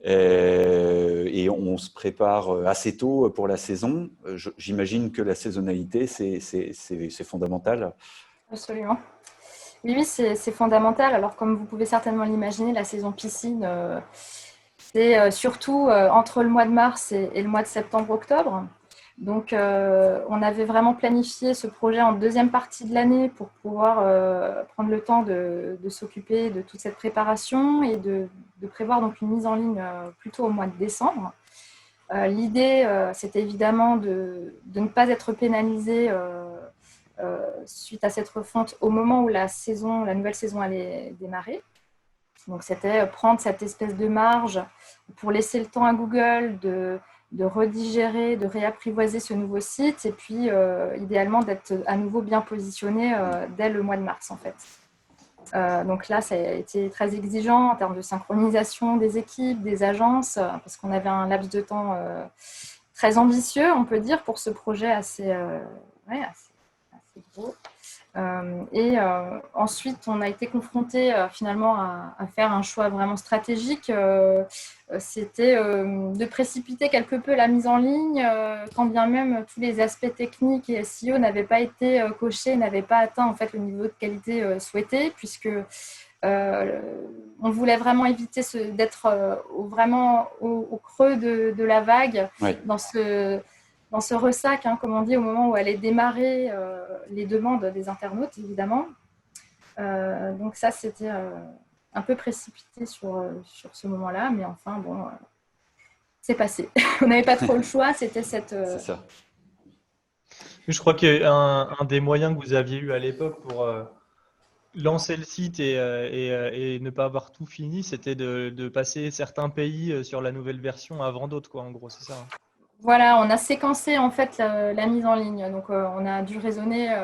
et on se prépare assez tôt pour la saison. J'imagine que la saisonnalité, c'est fondamental. Absolument. Oui, c'est fondamental. Alors, comme vous pouvez certainement l'imaginer, la saison piscine, c'est surtout entre le mois de mars et le mois de septembre-octobre. Donc, on avait vraiment planifié ce projet en deuxième partie de l'année pour pouvoir prendre le temps de s'occuper de toute cette préparation et de prévoir donc une mise en ligne plutôt au mois de décembre. L'idée, c'était évidemment de ne pas être pénalisé suite à cette refonte au moment où la nouvelle saison allait démarrer. Donc, c'était prendre cette espèce de marge pour laisser le temps à Google de redigérer, de réapprivoiser ce nouveau site et puis idéalement d'être à nouveau bien positionné dès le mois de mars en fait. Donc là, ça a été très exigeant en termes de synchronisation des équipes, des agences, parce qu'on avait un laps de temps très ambitieux, on peut dire, pour ce projet assez gros. Ensuite, on a été confronté finalement à faire un choix vraiment stratégique. C'était de précipiter quelque peu la mise en ligne, quand bien même tous les aspects techniques et SEO n'avaient pas été cochés, n'avaient pas atteint en fait le niveau de qualité souhaité, puisque on voulait vraiment éviter d'être vraiment au creux de la vague, Oui. dans ce ressac, hein, comme on dit, au moment où allaient démarrer les demandes des internautes, évidemment. Donc ça, c'était un peu précipité sur ce moment-là, mais enfin, bon, c'est passé. On n'avait pas trop le choix, c'était cette... C'est ça. Je crois qu'un des moyens que vous aviez eu à l'époque pour lancer le site et ne pas avoir tout fini, c'était de passer certains pays sur la nouvelle version avant d'autres, quoi, en gros, c'est ça, hein. Voilà, on a séquencé en fait la mise en ligne. Donc, on a dû raisonner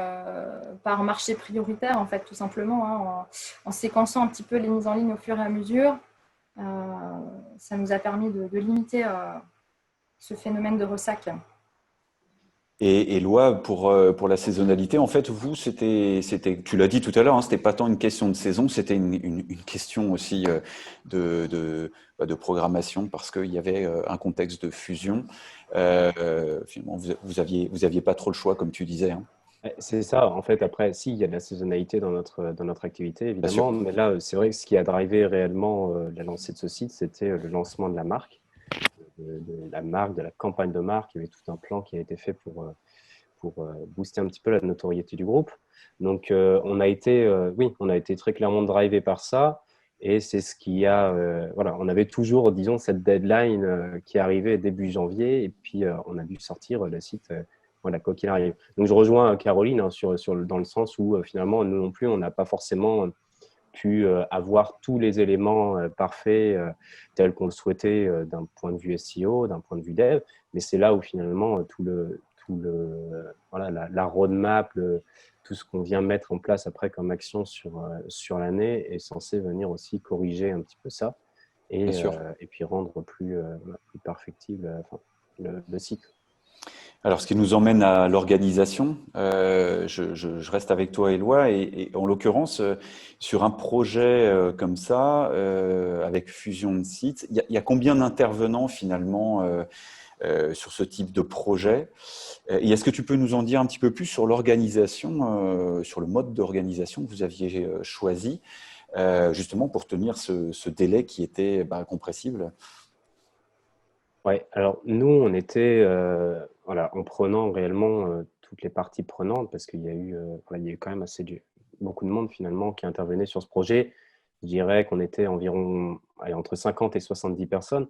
par marché prioritaire, en fait, tout simplement, hein, en séquençant un petit peu les mises en ligne au fur et à mesure. Ça nous a permis de limiter ce phénomène de ressac. Et Loi, pour la saisonnalité, en fait, vous, tu l'as dit tout à l'heure, hein, c'était pas tant une question de saison, c'était une question aussi de programmation, parce qu'il y avait un contexte de fusion. Finalement, vous aviez pas trop le choix, comme tu disais, hein. C'est ça, en fait, après, si, il y a de la saisonnalité dans notre activité, Bien sûr. évidemment, mais là, c'est vrai que ce qui a drivé réellement la lancée de ce site, c'était le lancement de la marque, de la campagne de marque. Il y avait tout un plan qui a été fait pour pour booster un petit peu la notoriété du groupe. Donc, on a été très clairement drivé par ça. Et c'est ce qui a, voilà, on avait toujours, disons, cette deadline qui arrivait début janvier, et puis on a dû sortir le site, voilà, quoi qu'il arrive. Donc je rejoins Caroline hein, dans le sens où finalement, nous non plus, on n'a pas forcément pu avoir tous les éléments parfaits tels qu'on le souhaitait d'un point de vue SEO, d'un point de vue dev, mais c'est là où finalement voilà, la roadmap, tout ce qu'on vient mettre en place après comme action sur l'année est censé venir aussi corriger un petit peu ça Bien sûr. et puis rendre plus perfectible le site. Alors, ce qui nous emmène à l'organisation, je reste avec toi, Éloi, et en l'occurrence, sur un projet comme ça, avec fusion de sites, il y a combien d'intervenants finalement sur ce type de projet? Et est-ce que tu peux nous en dire un petit peu plus sur l'organisation, sur le mode d'organisation que vous aviez choisi, justement pour tenir ce délai qui était compressible? Ouais, alors nous, on était voilà, en prenant réellement toutes les parties prenantes parce qu'il y a eu, voilà, il y a eu quand même beaucoup de monde finalement qui intervenait sur ce projet. Je dirais qu'on était environ entre 50 et 70 personnes.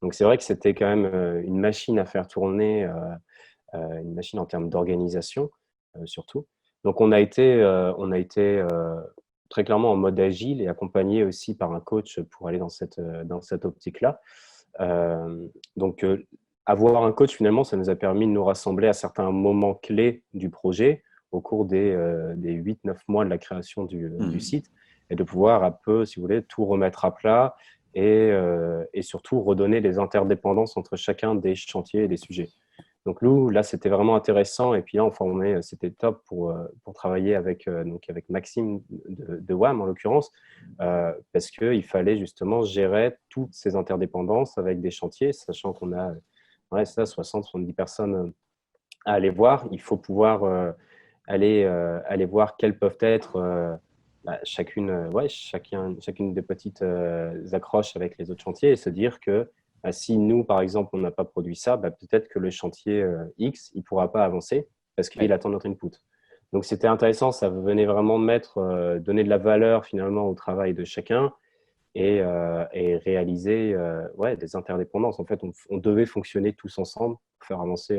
Donc c'est vrai que c'était quand même une machine à faire tourner, une machine en termes d'organisation surtout. Donc on a été très clairement en mode agile et accompagné aussi par un coach pour aller dans cette optique-là. Donc, avoir un coach, finalement, ça nous a permis de nous rassembler à certains moments clés du projet au cours des 8-9 mois de la création du site et de pouvoir un peu, si vous voulez, tout remettre à plat et surtout redonner des interdépendances entre chacun des chantiers et des sujets. Donc, nous, là, c'était vraiment intéressant. Et puis là, c'était top pour travailler donc avec Maxime de WAM, en l'occurrence, parce qu'il fallait justement gérer toutes ces interdépendances avec des chantiers, sachant qu'on a 60-70 personnes à aller voir. Il faut pouvoir aller voir quelles peuvent être chacune des petites accroches avec les autres chantiers et se dire que si nous, par exemple, on n'a pas produit ça, peut-être que le chantier X, il ne pourra pas avancer parce qu'il attend notre input. Donc, c'était intéressant. Ça venait vraiment donner de la valeur finalement au travail de chacun et réaliser des interdépendances. En fait, on devait fonctionner tous ensemble pour faire avancer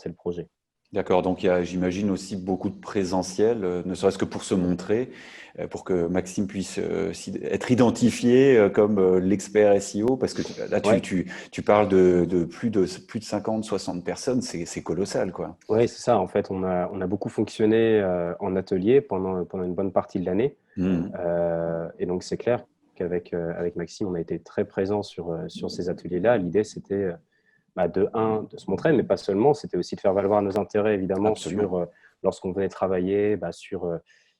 le projet. D'accord, donc il y a, j'imagine, aussi beaucoup de présentiel, ne serait-ce que pour se montrer, pour que Maxime puisse être identifié comme l'expert SEO, parce que là, Ouais. tu parles de plus de 50, 60 personnes, c'est colossal, quoi. Oui, c'est ça. En fait, on a beaucoup fonctionné en atelier pendant une bonne partie de l'année. Mhm. Et donc, c'est clair avec Maxime, on a été très présents sur ces ateliers-là. L'idée, c'était de se montrer, mais pas seulement, c'était aussi de faire valoir nos intérêts, évidemment, Absolument. lorsqu'on venait travailler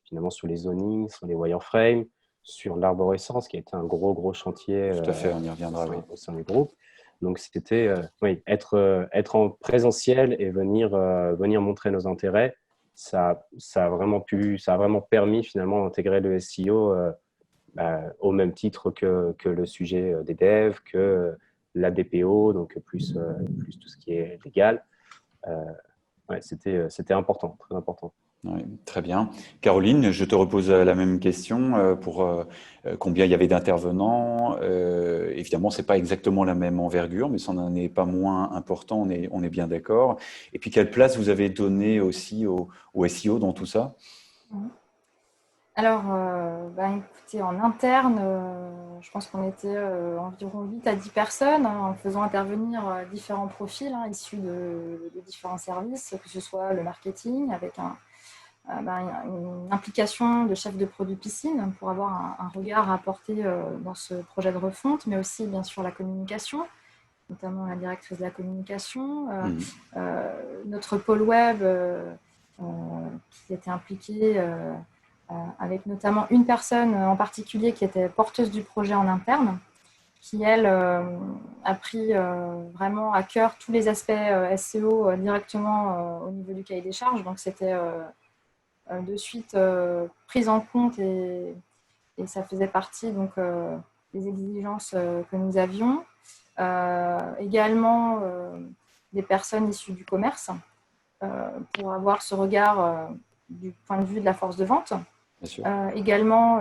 finalement sur les zonings, sur les wireframes, sur l'arborescence, qui a été un gros chantier Tout à fait, on y reviendra, oui. au sein du groupe. Donc, c'était être en présentiel et venir montrer nos intérêts. Ça a vraiment permis finalement d'intégrer le SEO au même titre que le sujet des devs, que la DPO, donc plus tout ce qui est légal. C'était important, très important. Oui, très bien. Caroline, je te repose la même question pour combien il y avait d'intervenants. Évidemment, ce n'est pas exactement la même envergure, mais ça n'en est pas moins important, on est bien d'accord. Et puis, quelle place vous avez donnée aussi au SEO dans tout ça? Alors, écoutez, en interne, je pense qu'on était environ 8 à 10 personnes en faisant intervenir différents profils issus de différents services, que ce soit le marketing avec une implication de chef de produit piscine pour avoir un regard à apporter dans ce projet de refonte, mais aussi bien sûr la communication, notamment la directrice de la communication, notre pôle web qui était impliqué avec notamment une personne en particulier qui était porteuse du projet en interne, qui, elle, a pris vraiment à cœur tous les aspects SEO directement au niveau du cahier des charges. Donc, c'était de suite prise en compte et ça faisait partie donc, des exigences que nous avions. Également, des personnes issues du commerce pour avoir ce regard du point de vue de la force de vente. Bien sûr. Également,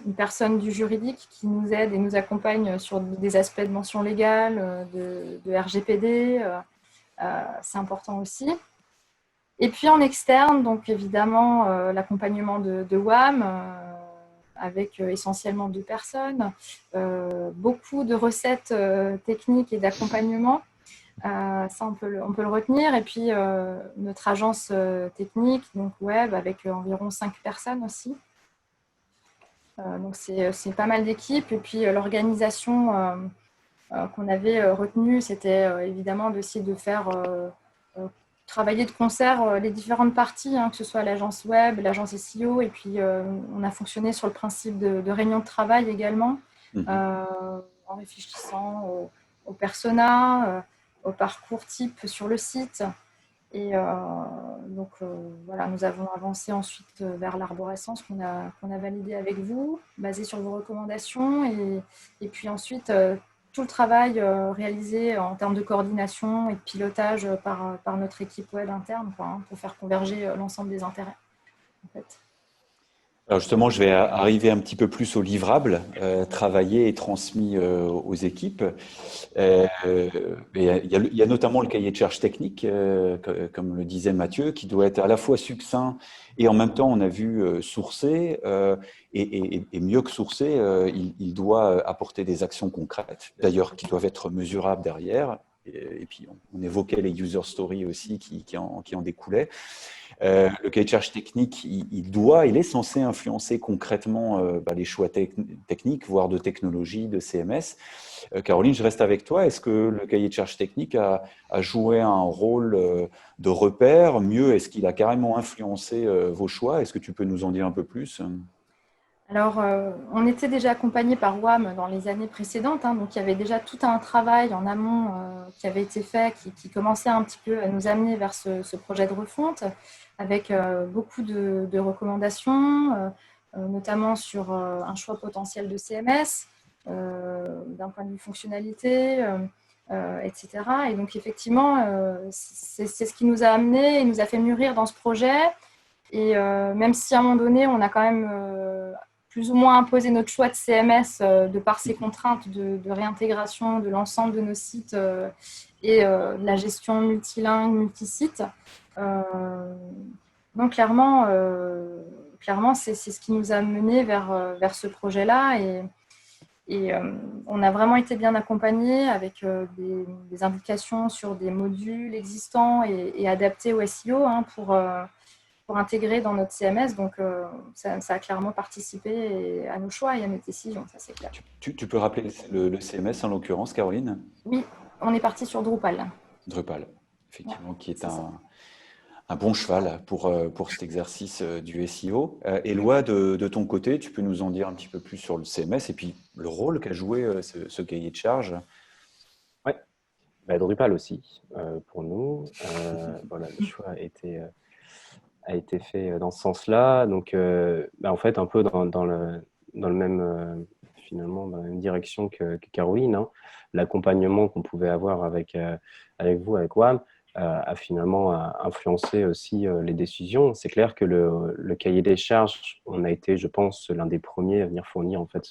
une personne du juridique qui nous aide et nous accompagne sur des aspects de mention légale, de RGPD. C'est important aussi. Et puis en externe, donc évidemment, l'accompagnement de WAM, avec essentiellement 2 personnes, beaucoup de recettes techniques et d'accompagnement. Ça, on peut le retenir. Et puis, notre agence technique, donc web, avec environ 5 personnes aussi. Donc, c'est pas mal d'équipes. Et puis, l'organisation qu'on avait retenue, c'était évidemment d'essayer de faire travailler de concert les différentes parties, que ce soit l'agence web, l'agence SEO. Et puis, on a fonctionné sur le principe de réunion de travail également, en réfléchissant au persona, au parcours type sur le site. Et donc, voilà, nous avons avancé ensuite vers l'arborescence qu'on a validé avec vous, basé sur vos recommandations. Et puis ensuite, tout le travail réalisé en termes de coordination et de pilotage par notre équipe web interne, pour faire converger l'ensemble des intérêts, en fait. Alors justement, je vais arriver un petit peu plus au livrable, travaillé et transmis aux équipes. Il y a notamment le cahier de charges technique, comme le disait Mathieu, qui doit être à la fois succinct et en même temps, on a vu sourcé, et mieux que sourcé, il doit apporter des actions concrètes, d'ailleurs qui doivent être mesurables derrière. Et puis on évoquait les user stories aussi qui en découlaient. Le cahier de charges technique, il est censé influencer concrètement les choix techniques, voire de technologie, de CMS. Caroline, je reste avec toi. Est-ce que le cahier de charges technique a joué un rôle de repère? Mieux, est-ce qu'il a carrément influencé vos choix? Est-ce que tu peux nous en dire un peu plus? Alors, on était déjà accompagné par WAM dans les années précédentes, donc il y avait déjà tout un travail en amont qui avait été fait, qui commençait un petit peu à nous amener vers ce projet de refonte, avec beaucoup de recommandations, notamment sur un choix potentiel de CMS, d'un point de vue fonctionnalité, etc. Et donc, effectivement, c'est ce qui nous a amené et nous a fait mûrir dans ce projet. Et même si à un moment donné, on a quand même plus ou moins imposer notre choix de CMS de par ces contraintes de réintégration de l'ensemble de nos sites et de la gestion multilingue, multisite. Donc clairement, c'est ce qui nous a mené vers ce projet-là. Et on a vraiment été bien accompagnés avec des indications sur des modules existants et adaptés au SEO pour intégrer dans notre CMS. Donc, ça a clairement participé à nos choix et à nos décisions, ça c'est clair. Tu peux rappeler le CMS en l'occurrence, Caroline? Oui, on est parti sur Drupal. Drupal, effectivement, Ouais, qui est c'est ça. un bon cheval pour cet exercice du SEO. Éloi, de ton côté, tu peux nous en dire un petit peu plus sur le CMS et puis le rôle qu'a joué ce cahier de charges? Oui, Drupal aussi, pour nous. Voilà, le choix a été fait dans ce sens-là. Donc, en fait, un peu dans le même, finalement, dans la même direction que Caroline, l'accompagnement qu'on pouvait avoir avec vous, avec WAM, a finalement influencé aussi les décisions. C'est clair que le cahier des charges, on a été, je pense, l'un des premiers à venir fournir en fait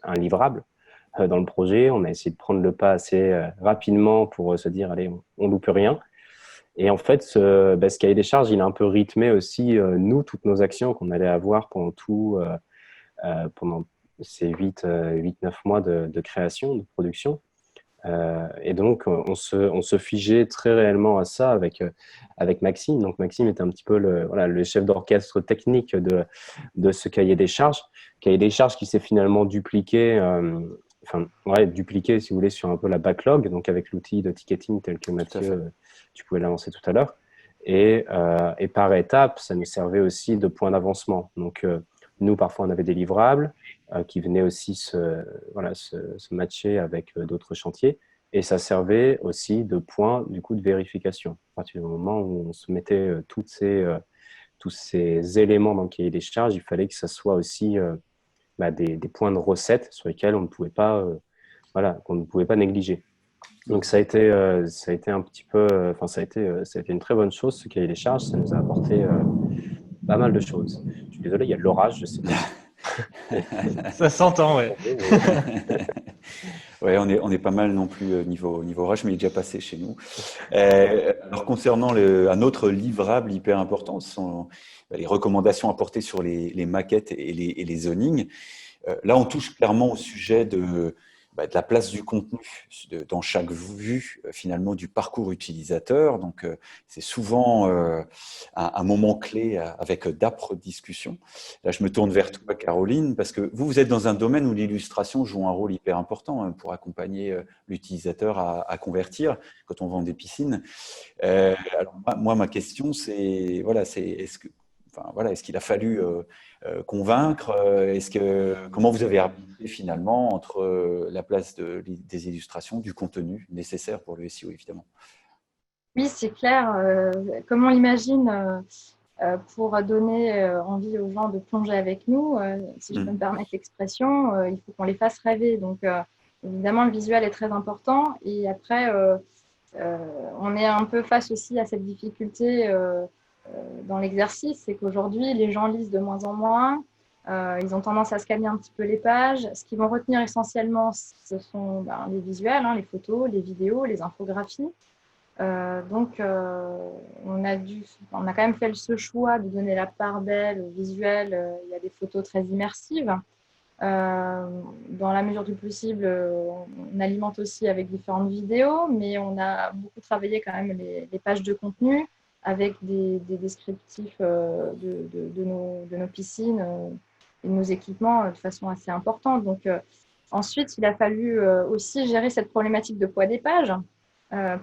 un livrable dans le projet. On a essayé de prendre le pas assez rapidement pour se dire, allez, on loupe rien. Et en fait, ce cahier des charges, il a un peu rythmé aussi, nous, toutes nos actions qu'on allait avoir pendant ces 8-9 mois de création, de production. Et donc, on se figeait très réellement à ça avec Maxime. Donc, Maxime était un petit peu le chef d'orchestre technique de ce cahier des charges. Cahier des charges qui s'est finalement dupliqué, dupliqué, si vous voulez, sur un peu la backlog, donc avec l'outil de ticketing tel que Mathieu, tu pouvais l'annoncer tout à l'heure. Et par étapes, ça nous servait aussi de point d'avancement. Donc, nous, parfois, on avait des livrables qui venaient aussi se matcher avec d'autres chantiers. Et ça servait aussi de point, du coup, de vérification. À partir du moment où on se mettait tous ces éléments dans le cahier des charges, il fallait que ça soit aussi des points de recette sur lesquels on ne pouvait pas, qu'on ne pouvait pas négliger. Donc ça a été un petit peu, enfin ça a été une très bonne chose ce cahier des charges. Ça nous a apporté pas mal de choses. Je suis désolé, il y a de l'orage, je sais pas si Ça s'entend, ouais. vous entendez, Ouais, on est pas mal non plus niveau orage, mais il est déjà passé chez nous. Alors concernant un autre livrable hyper important, ce sont les recommandations apportées sur les maquettes et les zonings. Là, on touche clairement au sujet de la place du contenu dans chaque vue, finalement, du parcours utilisateur. Donc, c'est souvent un moment clé avec d'âpres discussions. Là, je me tourne vers toi, Caroline, parce que vous êtes dans un domaine où l'illustration joue un rôle hyper important hein, pour accompagner l'utilisateur à convertir quand on vend des piscines. Alors, moi, ma question, c'est, voilà, est-ce qu'il a fallu convaincre comment vous avez arbitré finalement entre la place des illustrations, du contenu nécessaire pour le SEO, évidemment. Oui, c'est clair. Comme on l'imagine, pour donner envie aux gens de plonger avec nous, si je peux me permettre l'expression, il faut qu'on les fasse rêver. Donc, évidemment, le visuel est très important. Et après, on est un peu face aussi à cette difficulté dans l'exercice, c'est qu'aujourd'hui, les gens lisent de moins en moins. Ils ont tendance à scanner un petit peu les pages. Ce qu'ils vont retenir essentiellement, ce sont les visuels, hein, les photos, les vidéos, les infographies. Donc, on a quand même fait ce choix de donner la part belle au visuel. Il y a des photos très immersives. Dans la mesure du possible, on alimente aussi avec différentes vidéos, mais on a beaucoup travaillé quand même les pages de contenu avec des descriptifs de nos piscines et de nos équipements de façon assez importante. Donc, ensuite, il a fallu aussi gérer cette problématique de poids des pages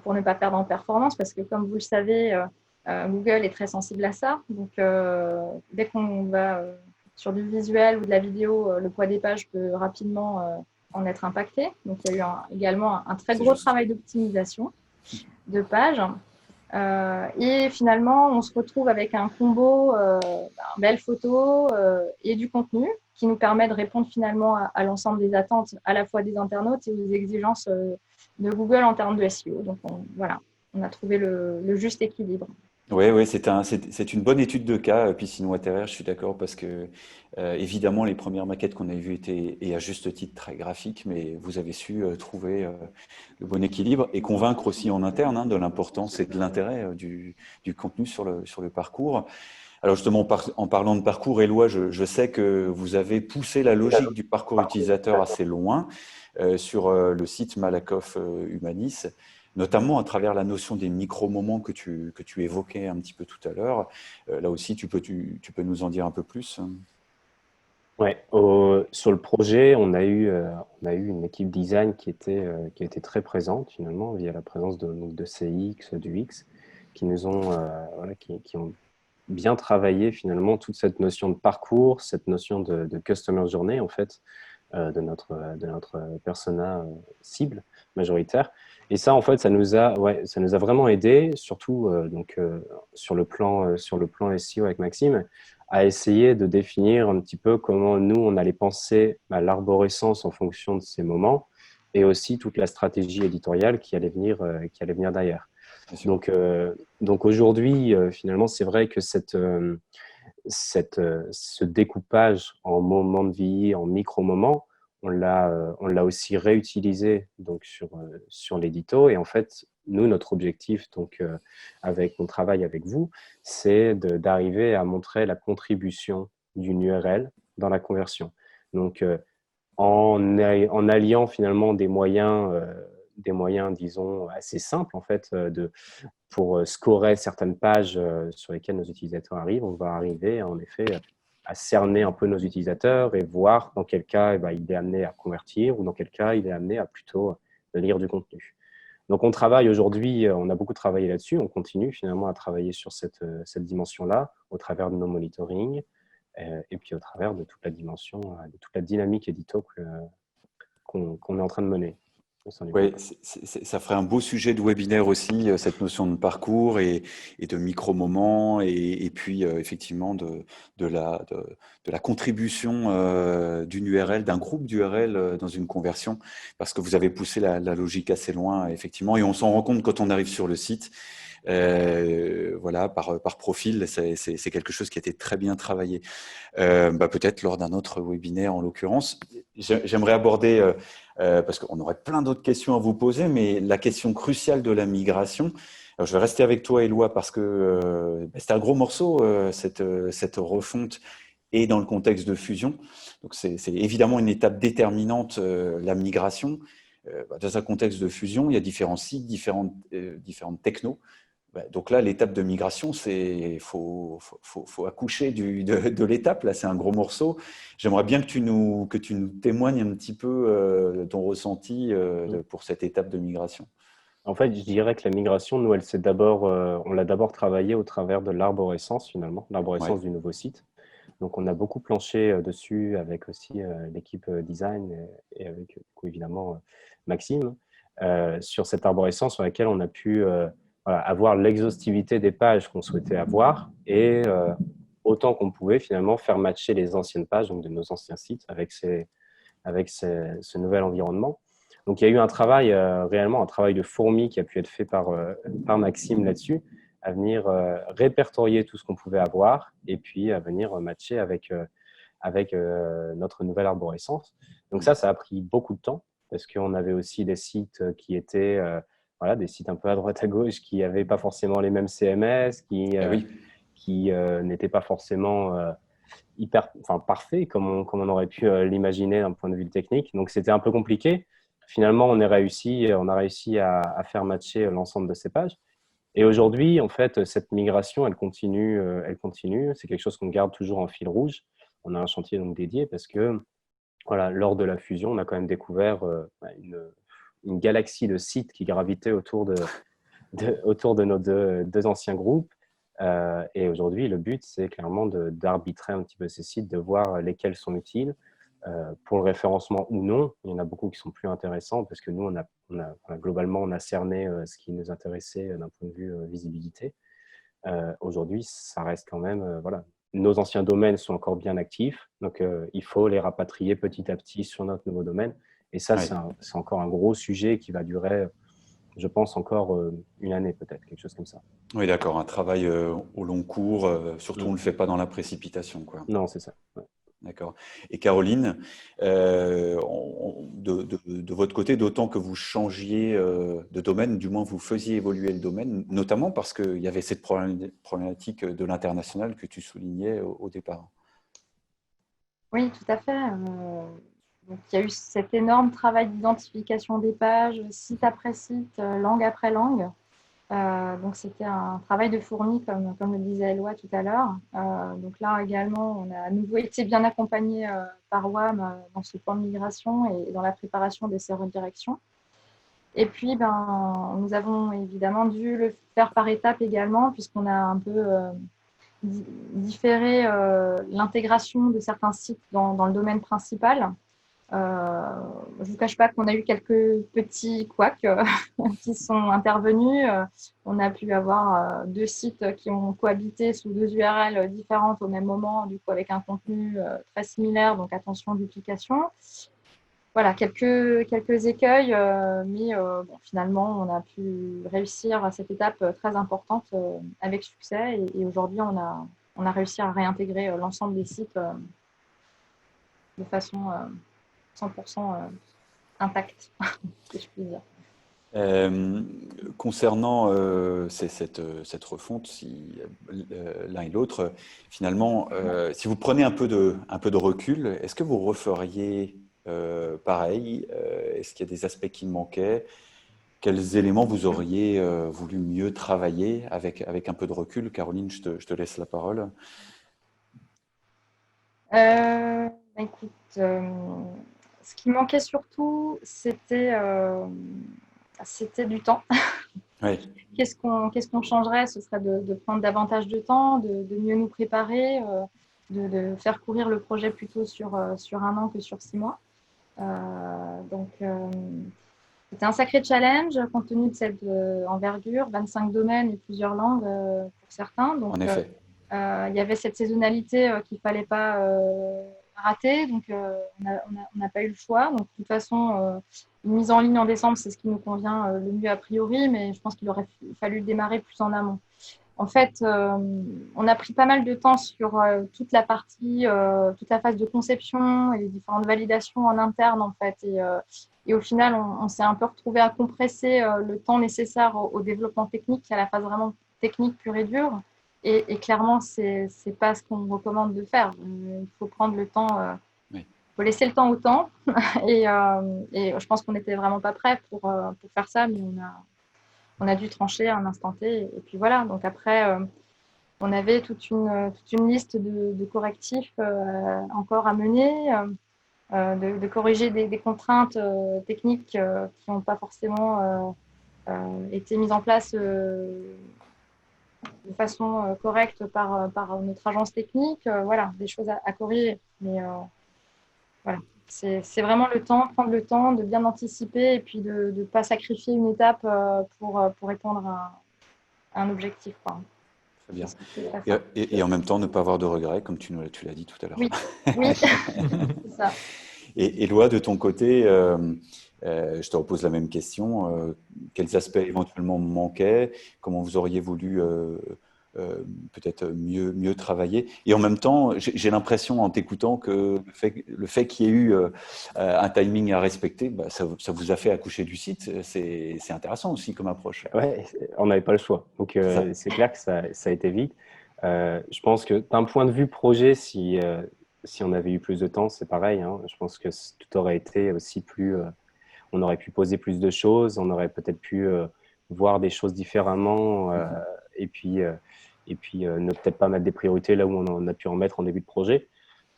pour ne pas perdre en performance, parce que comme vous le savez, Google est très sensible à ça. Donc, dès qu'on va sur du visuel ou de la vidéo, le poids des pages peut rapidement en être impacté. Donc, il y a eu également un très gros travail d'optimisation de pages. Et finalement, on se retrouve avec un combo belle photo et du contenu qui nous permet de répondre finalement à l'ensemble des attentes, à la fois des internautes et aux exigences de Google en termes de SEO. Donc, voilà, on a trouvé le juste équilibre. Oui, c'est une bonne étude de cas, Piscine Water, je suis d'accord, parce que évidemment, les premières maquettes qu'on avait vues étaient, et à juste titre, très graphiques, mais vous avez su trouver le bon équilibre et convaincre aussi en interne hein, de l'importance et de l'intérêt du contenu sur le parcours. Alors justement, en parlant de parcours, Éloi, je sais que vous avez poussé la logique du parcours utilisateur assez loin sur le site Malakoff Humanis, notamment à travers la notion des micro-moments que tu évoquais un petit peu tout à l'heure. Là aussi, tu peux nous en dire un peu plus? Ouais, sur le projet, on a eu une équipe design qui était très présente finalement via la présence donc de CX, du X, qui nous ont, voilà, qui ont bien travaillé finalement toute cette notion de parcours, cette notion de customer journey en fait, de notre persona cible majoritaire. Et ça, en fait, ça nous a vraiment aidé, surtout sur le plan SEO avec Maxime, à essayer de définir un petit peu comment nous, on allait penser à l'arborescence en fonction de ces moments et aussi toute la stratégie éditoriale qui allait venir derrière. Donc aujourd'hui, finalement, c'est vrai que ce découpage en moments de vie, en micro-moments, on l'a aussi réutilisé donc sur l'édito. Et en fait, nous, notre objectif, donc on travaille avec vous, c'est d'arriver à montrer la contribution d'une URL dans la conversion. Donc, en alliant finalement des moyens, disons, assez simples en fait, pour scorer certaines pages sur lesquelles nos utilisateurs arrivent, on va arriver en effet à cerner un peu nos utilisateurs et voir dans quel cas il est amené à convertir ou dans quel cas il est amené à plutôt lire du contenu. Donc on travaille aujourd'hui, on a beaucoup travaillé là-dessus, on continue finalement à travailler sur cette dimension-là au travers de nos monitorings et puis au travers de toute la dimension, de toute la dynamique édito qu'on est en train de mener. au sein du Oui, groupe. ça ferait un beau sujet de webinaire aussi, cette notion de parcours et de micro-moments et puis effectivement de la contribution d'une URL, d'un groupe d'URL dans une conversion, parce que vous avez poussé la logique assez loin, effectivement, et on s'en rend compte quand on arrive sur le site. Voilà, par profil, c'est quelque chose qui a été très bien travaillé. Peut-être lors d'un autre webinaire en l'occurrence. J'aimerais aborder, parce qu'on aurait plein d'autres questions à vous poser, mais la question cruciale de la migration. Alors, je vais rester avec toi, Éloi, parce que c'est un gros morceau, cette refonte, et dans le contexte de fusion. Donc, c'est évidemment une étape déterminante, la migration. Dans un contexte de fusion, il y a différents sites, différentes technos. Donc là, l'étape de migration, faut accoucher de l'étape. Là, c'est un gros morceau. J'aimerais bien que tu nous témoignes un petit peu ton ressenti pour cette étape de migration. En fait, je dirais que la migration, nous, on l'a d'abord travaillé au travers de l'arborescence, finalement, Ouais. l'arborescence du nouveau site. Donc, on a beaucoup planché dessus avec aussi l'équipe design et avec, du coup, évidemment, Maxime, sur cette arborescence sur laquelle on a pu voilà, avoir l'exhaustivité des pages qu'on souhaitait avoir et autant qu'on pouvait, finalement, faire matcher les anciennes pages, donc de nos anciens sites, avec ce nouvel environnement. Donc, il y a eu un travail, réellement un travail de fourmi qui a pu être fait par Maxime là-dessus, à venir répertorier tout ce qu'on pouvait avoir et puis à venir matcher avec notre nouvelle arborescence. Donc ça a pris beaucoup de temps parce qu'on avait aussi des sites qui étaient voilà, des sites un peu à droite à gauche qui n'avaient pas forcément les mêmes CMS, Eh oui. qui n'étaient pas forcément parfait comme on aurait pu l'imaginer d'un point de vue technique. Donc c'était un peu compliqué. Finalement, on a réussi à faire matcher l'ensemble de ces pages. Et aujourd'hui, en fait, cette migration, elle continue. C'est quelque chose qu'on garde toujours en fil rouge. On a un chantier donc dédié parce que, voilà, lors de la fusion, on a quand même découvert une galaxie de sites qui gravitaient autour de nos deux anciens groupes. Et aujourd'hui, le but, c'est clairement d'arbitrer un petit peu ces sites, de voir lesquels sont utiles pour le référencement ou non. Il y en a beaucoup qui sont plus intéressants parce que nous, globalement, on a cerné ce qui nous intéressait d'un point de vue visibilité. Aujourd'hui, ça reste quand même, voilà, nos anciens domaines sont encore bien actifs, donc il faut les rapatrier petit à petit sur notre nouveau domaine. Et ça, Ouais. c'est encore un gros sujet qui va durer, je pense, encore une année peut-être, quelque chose comme ça. Oui, d'accord. Un travail au long cours. Surtout, on ne le fait pas dans la précipitation, quoi. Non, c'est ça. Ouais. D'accord. Et Caroline, de votre côté, d'autant que vous changiez de domaine, du moins vous faisiez évoluer le domaine, notamment parce qu'il y avait cette problématique de l'international que tu soulignais au départ. Oui, tout à fait. Donc, il y a eu cet énorme travail d'identification des pages, site après site, langue après langue. Donc, c'était un travail de fourmi, comme le disait Eloi tout à l'heure. Donc là également, on a à nouveau été bien accompagné par WAM dans ce plan de migration et dans la préparation des redirections. Et puis, nous avons évidemment dû le faire par étapes également, puisqu'on a un peu différé l'intégration de certains sites dans le domaine principal. Je ne vous cache pas qu'on a eu quelques petits couacs qui sont intervenus. On a pu avoir deux sites qui ont cohabité sous deux URL différentes au même moment, du coup avec un contenu très similaire, donc attention duplication. Voilà, quelques écueils, mais bon, finalement, on a pu réussir à cette étape très importante avec succès. Et aujourd'hui, on a réussi à réintégrer l'ensemble des sites de façon 100% intacte, si je puis dire. Concernant cette refonte, si l'un et l'autre, finalement, si vous prenez un peu de recul, est-ce que vous referiez pareil? Est-ce qu'il y a des aspects qui manquaient? Quels éléments vous auriez voulu mieux travailler avec un peu de recul? Caroline, je te laisse la parole. Écoute, ce qui manquait surtout, c'était du temps. Oui, Qu'est-ce qu'on changerait? Ce serait de prendre davantage de temps, de mieux nous préparer, de faire courir le projet plutôt sur un an que sur 6 mois. Donc, C'était un sacré challenge compte tenu de cette envergure, 25 domaines et plusieurs langues pour certains. Donc, En effet. il y avait cette saisonnalité qu'il ne fallait pas rater. Donc, on n'a pas eu le choix. Donc, de toute façon, une mise en ligne en décembre, c'est ce qui nous convient le mieux a priori, mais je pense qu'il aurait fallu démarrer plus en amont. En fait, on a pris pas mal de temps sur toute la partie, toute la phase de conception et les différentes validations en interne, en fait. Et au final, on s'est un peu retrouvé à compresser le temps nécessaire au développement technique, à la phase vraiment technique pure et dure. Et clairement, c'est pas ce qu'on recommande de faire. Il faut prendre le temps, Oui. faut laisser le temps au temps. Et je pense qu'on n'était vraiment pas prêt pour faire ça, mais on a dû trancher à un instant T. Et puis voilà. Donc après, on avait toute une liste de correctifs encore à mener, de corriger des contraintes techniques qui n'ont pas forcément été mises en place de façon correcte par notre agence technique. Voilà, des choses à corriger. Mais voilà, c'est vraiment le temps, prendre le temps de bien anticiper et puis de ne pas sacrifier une étape pour étendre un objectif, quoi. Très bien. C'est pas ça. Et en même temps, ne pas avoir de regrets, comme tu l'as dit tout à l'heure. Oui, oui, c'est ça. Et Éloi, de ton côté, je te repose la même question. Quels aspects éventuellement manquaient? Comment vous auriez voulu peut-être mieux travailler? Et en même temps, j'ai l'impression en t'écoutant que le fait qu'il y ait eu un timing à respecter, bah, ça vous a fait accoucher du site. C'est intéressant aussi comme approche. Ouais, on n'avait pas le choix. Donc, c'est clair que ça a été vite. Je pense que d'un point de vue projet, si on avait eu plus de temps, c'est pareil, hein. Je pense que tout aurait été aussi plus… on aurait pu poser plus de choses, on aurait peut-être pu voir des choses différemment et puis ne peut-être pas mettre des priorités là où on en a pu en mettre en début de projet.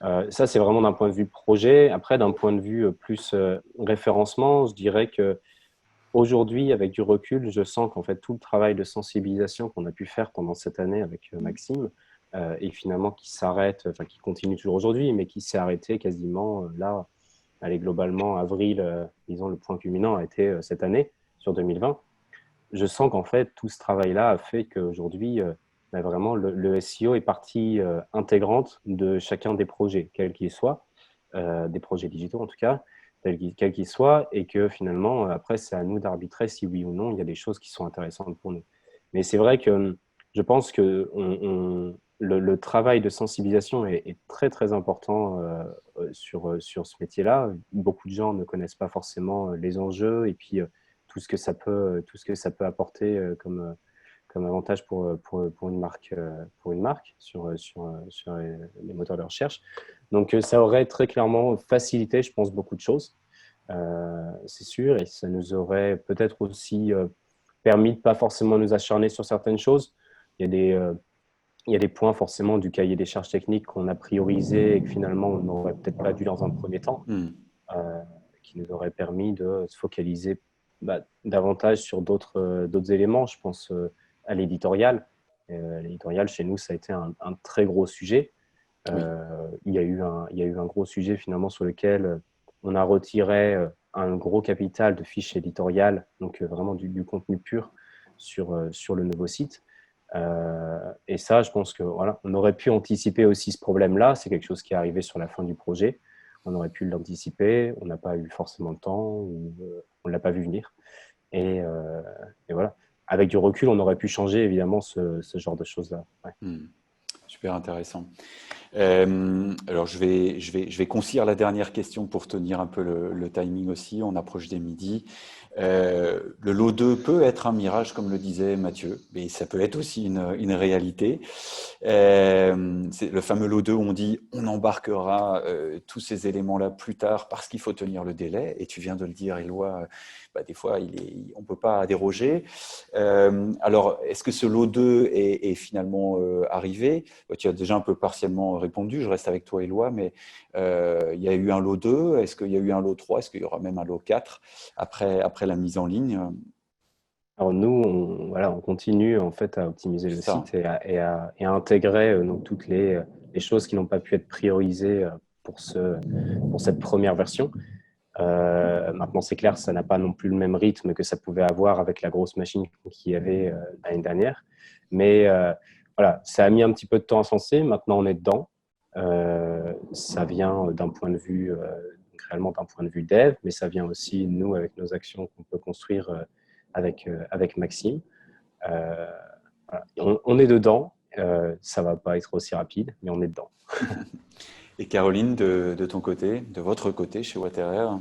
Ça, c'est vraiment d'un point de vue projet. Après, d'un point de vue plus référencement, je dirais que aujourd'hui, avec du recul, je sens qu'en fait, tout le travail de sensibilisation qu'on a pu faire pendant cette année avec Maxime, et finalement qui s'arrête, enfin qui continue toujours aujourd'hui, mais qui s'est arrêté quasiment là, allez, globalement, avril, disons, le point culminant a été cette année, sur 2020. Je sens qu'en fait, tout ce travail-là a fait qu'aujourd'hui, vraiment, le SEO est partie intégrante de chacun des projets, quels qu'ils soient, des projets digitaux en tout cas, quel qu'il soit, et que finalement, après, c'est à nous d'arbitrer si oui ou non, il y a des choses qui sont intéressantes pour nous. Mais c'est vrai que je pense que le travail de sensibilisation est très, très important sur ce métier-là. Beaucoup de gens ne connaissent pas forcément les enjeux et puis tout ce que ça peut apporter comme avantage pour une marque, sur les moteurs de recherche. Donc, ça aurait très clairement facilité, je pense, beaucoup de choses, c'est sûr, et ça nous aurait peut-être aussi permis de ne pas forcément nous acharner sur certaines choses. Il y a des points forcément du cahier des charges techniques qu'on a priorisés et que finalement on n'aurait peut-être pas dû dans un premier temps, qui nous aurait permis de se focaliser davantage sur d'autres éléments. Je pense à l'éditorial. L'éditorial, chez nous, ça a été un très gros sujet. Oui. Il y a eu un gros sujet finalement sur lequel on a retiré un gros capital de fiches éditoriales, donc vraiment du contenu pur sur le nouveau site. Et ça, je pense que voilà, on aurait pu anticiper aussi ce problème-là. C'est quelque chose qui est arrivé sur la fin du projet. On aurait pu l'anticiper. On n'a pas eu forcément le temps ou on ne l'a pas vu venir. Et voilà. Avec du recul, on aurait pu changer évidemment ce genre de choses-là. Ouais. Super intéressant. Alors, je vais concire la dernière question pour tenir un peu le timing aussi. On approche des midis. Le lot 2 peut être un mirage, comme le disait Mathieu, mais ça peut être aussi une réalité. C'est le fameux lot 2 où on dit on embarquera tous ces éléments-là plus tard parce qu'il faut tenir le délai. Et tu viens de le dire, Éloi, des fois, on ne peut pas déroger. Alors, est-ce que ce lot 2 est finalement arrivé? Tu as déjà un peu partiellement répondu, je reste avec toi, Éloi, mais il y a eu un lot 2, est-ce qu'il y a eu un lot 3, est-ce qu'il y aura même un lot 4 après la mise en ligne? Alors nous, on continue en fait à optimiser le site et à intégrer donc toutes les choses qui n'ont pas pu être priorisées pour cette première version. Maintenant, c'est clair, ça n'a pas non plus le même rythme que ça pouvait avoir avec la grosse machine qu'il y avait l'année dernière. Mais voilà, ça a mis un petit peu de temps à se lancer. Maintenant, on est dedans. Ça vient d'un point de vue, réellement d'un point de vue dev, mais ça vient aussi, nous, avec nos actions qu'on peut construire avec Maxime. Voilà. On est dedans. Ça va pas être aussi rapide, mais on est dedans. Et Caroline, de ton côté, de votre côté, chez WaterAir?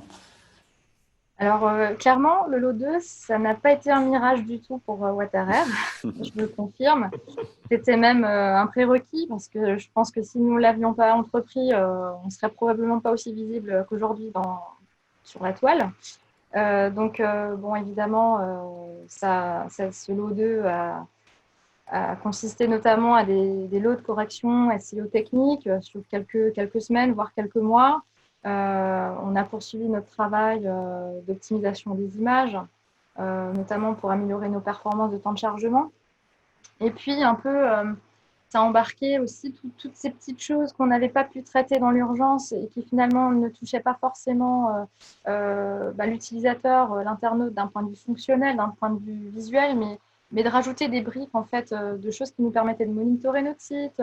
Alors, clairement, le lot 2, ça n'a pas été un mirage du tout pour WaterAir, je le confirme. C'était même un prérequis parce que je pense que si nous ne l'avions pas entrepris, on ne serait probablement pas aussi visible qu'aujourd'hui sur la toile. Donc, bon, évidemment, ce lot 2 a consisté notamment à des lots de correction SEO techniques sur quelques semaines, voire quelques mois. On a poursuivi notre travail d'optimisation des images, notamment pour améliorer nos performances de temps de chargement. Et puis, un peu, ça a embarqué aussi toutes ces petites choses qu'on n'avait pas pu traiter dans l'urgence et qui finalement ne touchaient pas forcément l'utilisateur, l'internaute d'un point de vue fonctionnel, d'un point de vue visuel, mais de rajouter des briques en fait, de choses qui nous permettaient de monitorer notre site,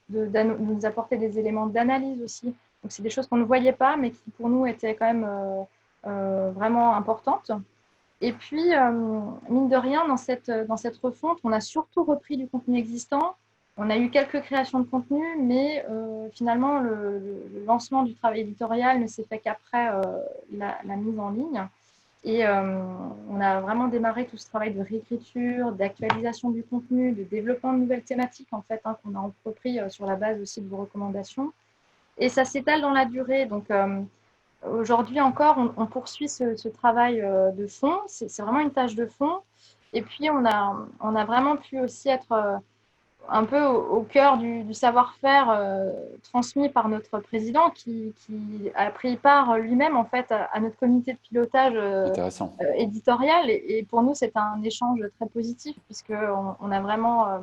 de nous apporter des éléments d'analyse aussi. Donc, c'est des choses qu'on ne voyait pas, mais qui pour nous étaient quand même vraiment importantes. Et puis, mine de rien, dans cette refonte, on a surtout repris du contenu existant. On a eu quelques créations de contenu, mais finalement, le lancement du travail éditorial ne s'est fait qu'après la mise en ligne. Et on a vraiment démarré tout ce travail de réécriture, d'actualisation du contenu, de développement de nouvelles thématiques, en fait, qu'on a entrepris sur la base aussi de vos recommandations. Et ça s'étale dans la durée. Donc, aujourd'hui encore, on poursuit ce travail de fond. C'est vraiment une tâche de fond. Et puis, on a vraiment pu aussi être un peu au cœur du savoir-faire transmis par notre président qui a pris part lui-même en fait à notre comité de pilotage Intéressant. éditorial. Et pour nous, c'est un échange très positif puisqu'on a vraiment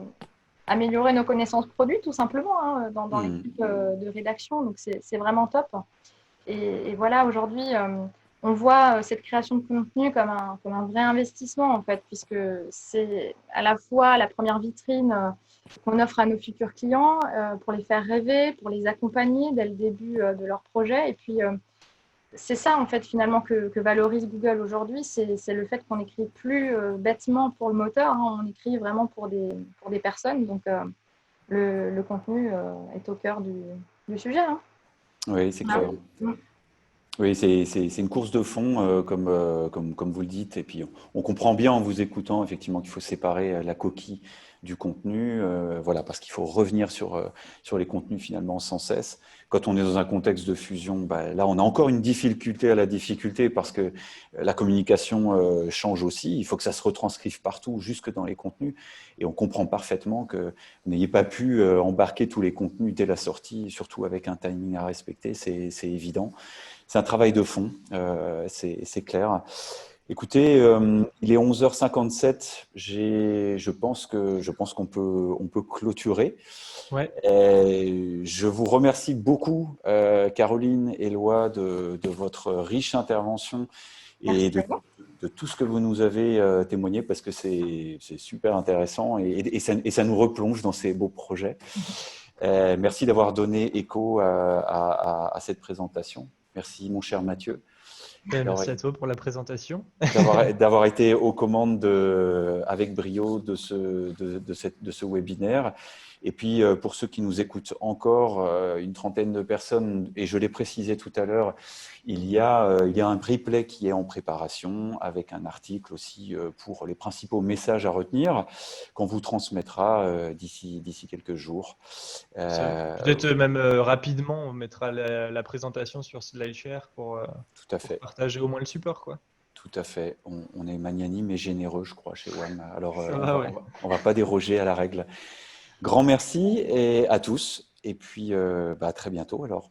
amélioré nos connaissances produits tout simplement dans l'équipe de rédaction. Donc, c'est vraiment top. Et voilà, aujourd'hui, on voit cette création de contenu comme un vrai investissement, en fait, puisque c'est à la fois la première vitrine qu'on offre à nos futurs clients pour les faire rêver, pour les accompagner dès le début de leur projet. Et puis, c'est ça, en fait, finalement, que valorise Google aujourd'hui, c'est le fait qu'on n'écrit plus bêtement pour le moteur, on écrit vraiment pour des personnes. Donc, le contenu est au cœur du sujet. Oui, c'est clair. Oui, c'est une course de fond, comme vous le dites. Et puis, on comprend bien en vous écoutant, effectivement, qu'il faut séparer la coquille du contenu. Voilà, parce qu'il faut revenir sur les contenus, finalement, sans cesse. Quand on est dans un contexte de fusion, là, on a encore une difficulté à la difficulté parce que la communication change aussi. Il faut que ça se retranscrive partout, jusque dans les contenus. Et on comprend parfaitement que vous n'ayez pas pu embarquer tous les contenus dès la sortie, surtout avec un timing à respecter. C'est évident. C'est un travail de fond, c'est clair. Écoutez, il est 11h57. Je pense qu'on peut clôturer. Ouais. Je vous remercie beaucoup, Caroline, Éloi, de votre riche intervention et de tout ce que vous nous avez témoigné, parce que c'est super intéressant et ça nous replonge dans ces beaux projets. Merci d'avoir donné écho à cette présentation. Merci, mon cher Mathieu. Merci à toi pour la présentation. D'avoir été aux commandes avec brio de ce webinaire. Et puis, pour ceux qui nous écoutent encore, une trentaine de personnes, et je l'ai précisé tout à l'heure, il y a un replay qui est en préparation avec un article aussi pour les principaux messages à retenir qu'on vous transmettra d'ici quelques jours. Peut-être même rapidement, on mettra la présentation sur SlideShare pour partager au moins le support, quoi. Tout à fait. On est magnanime et généreux, je crois, chez WAM. Alors, on va pas déroger à la règle. Grand merci à tous. Et puis, à très bientôt alors.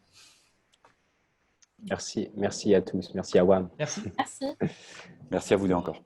Merci à tous. Merci à WAM. Merci. Merci. Merci à vous deux encore.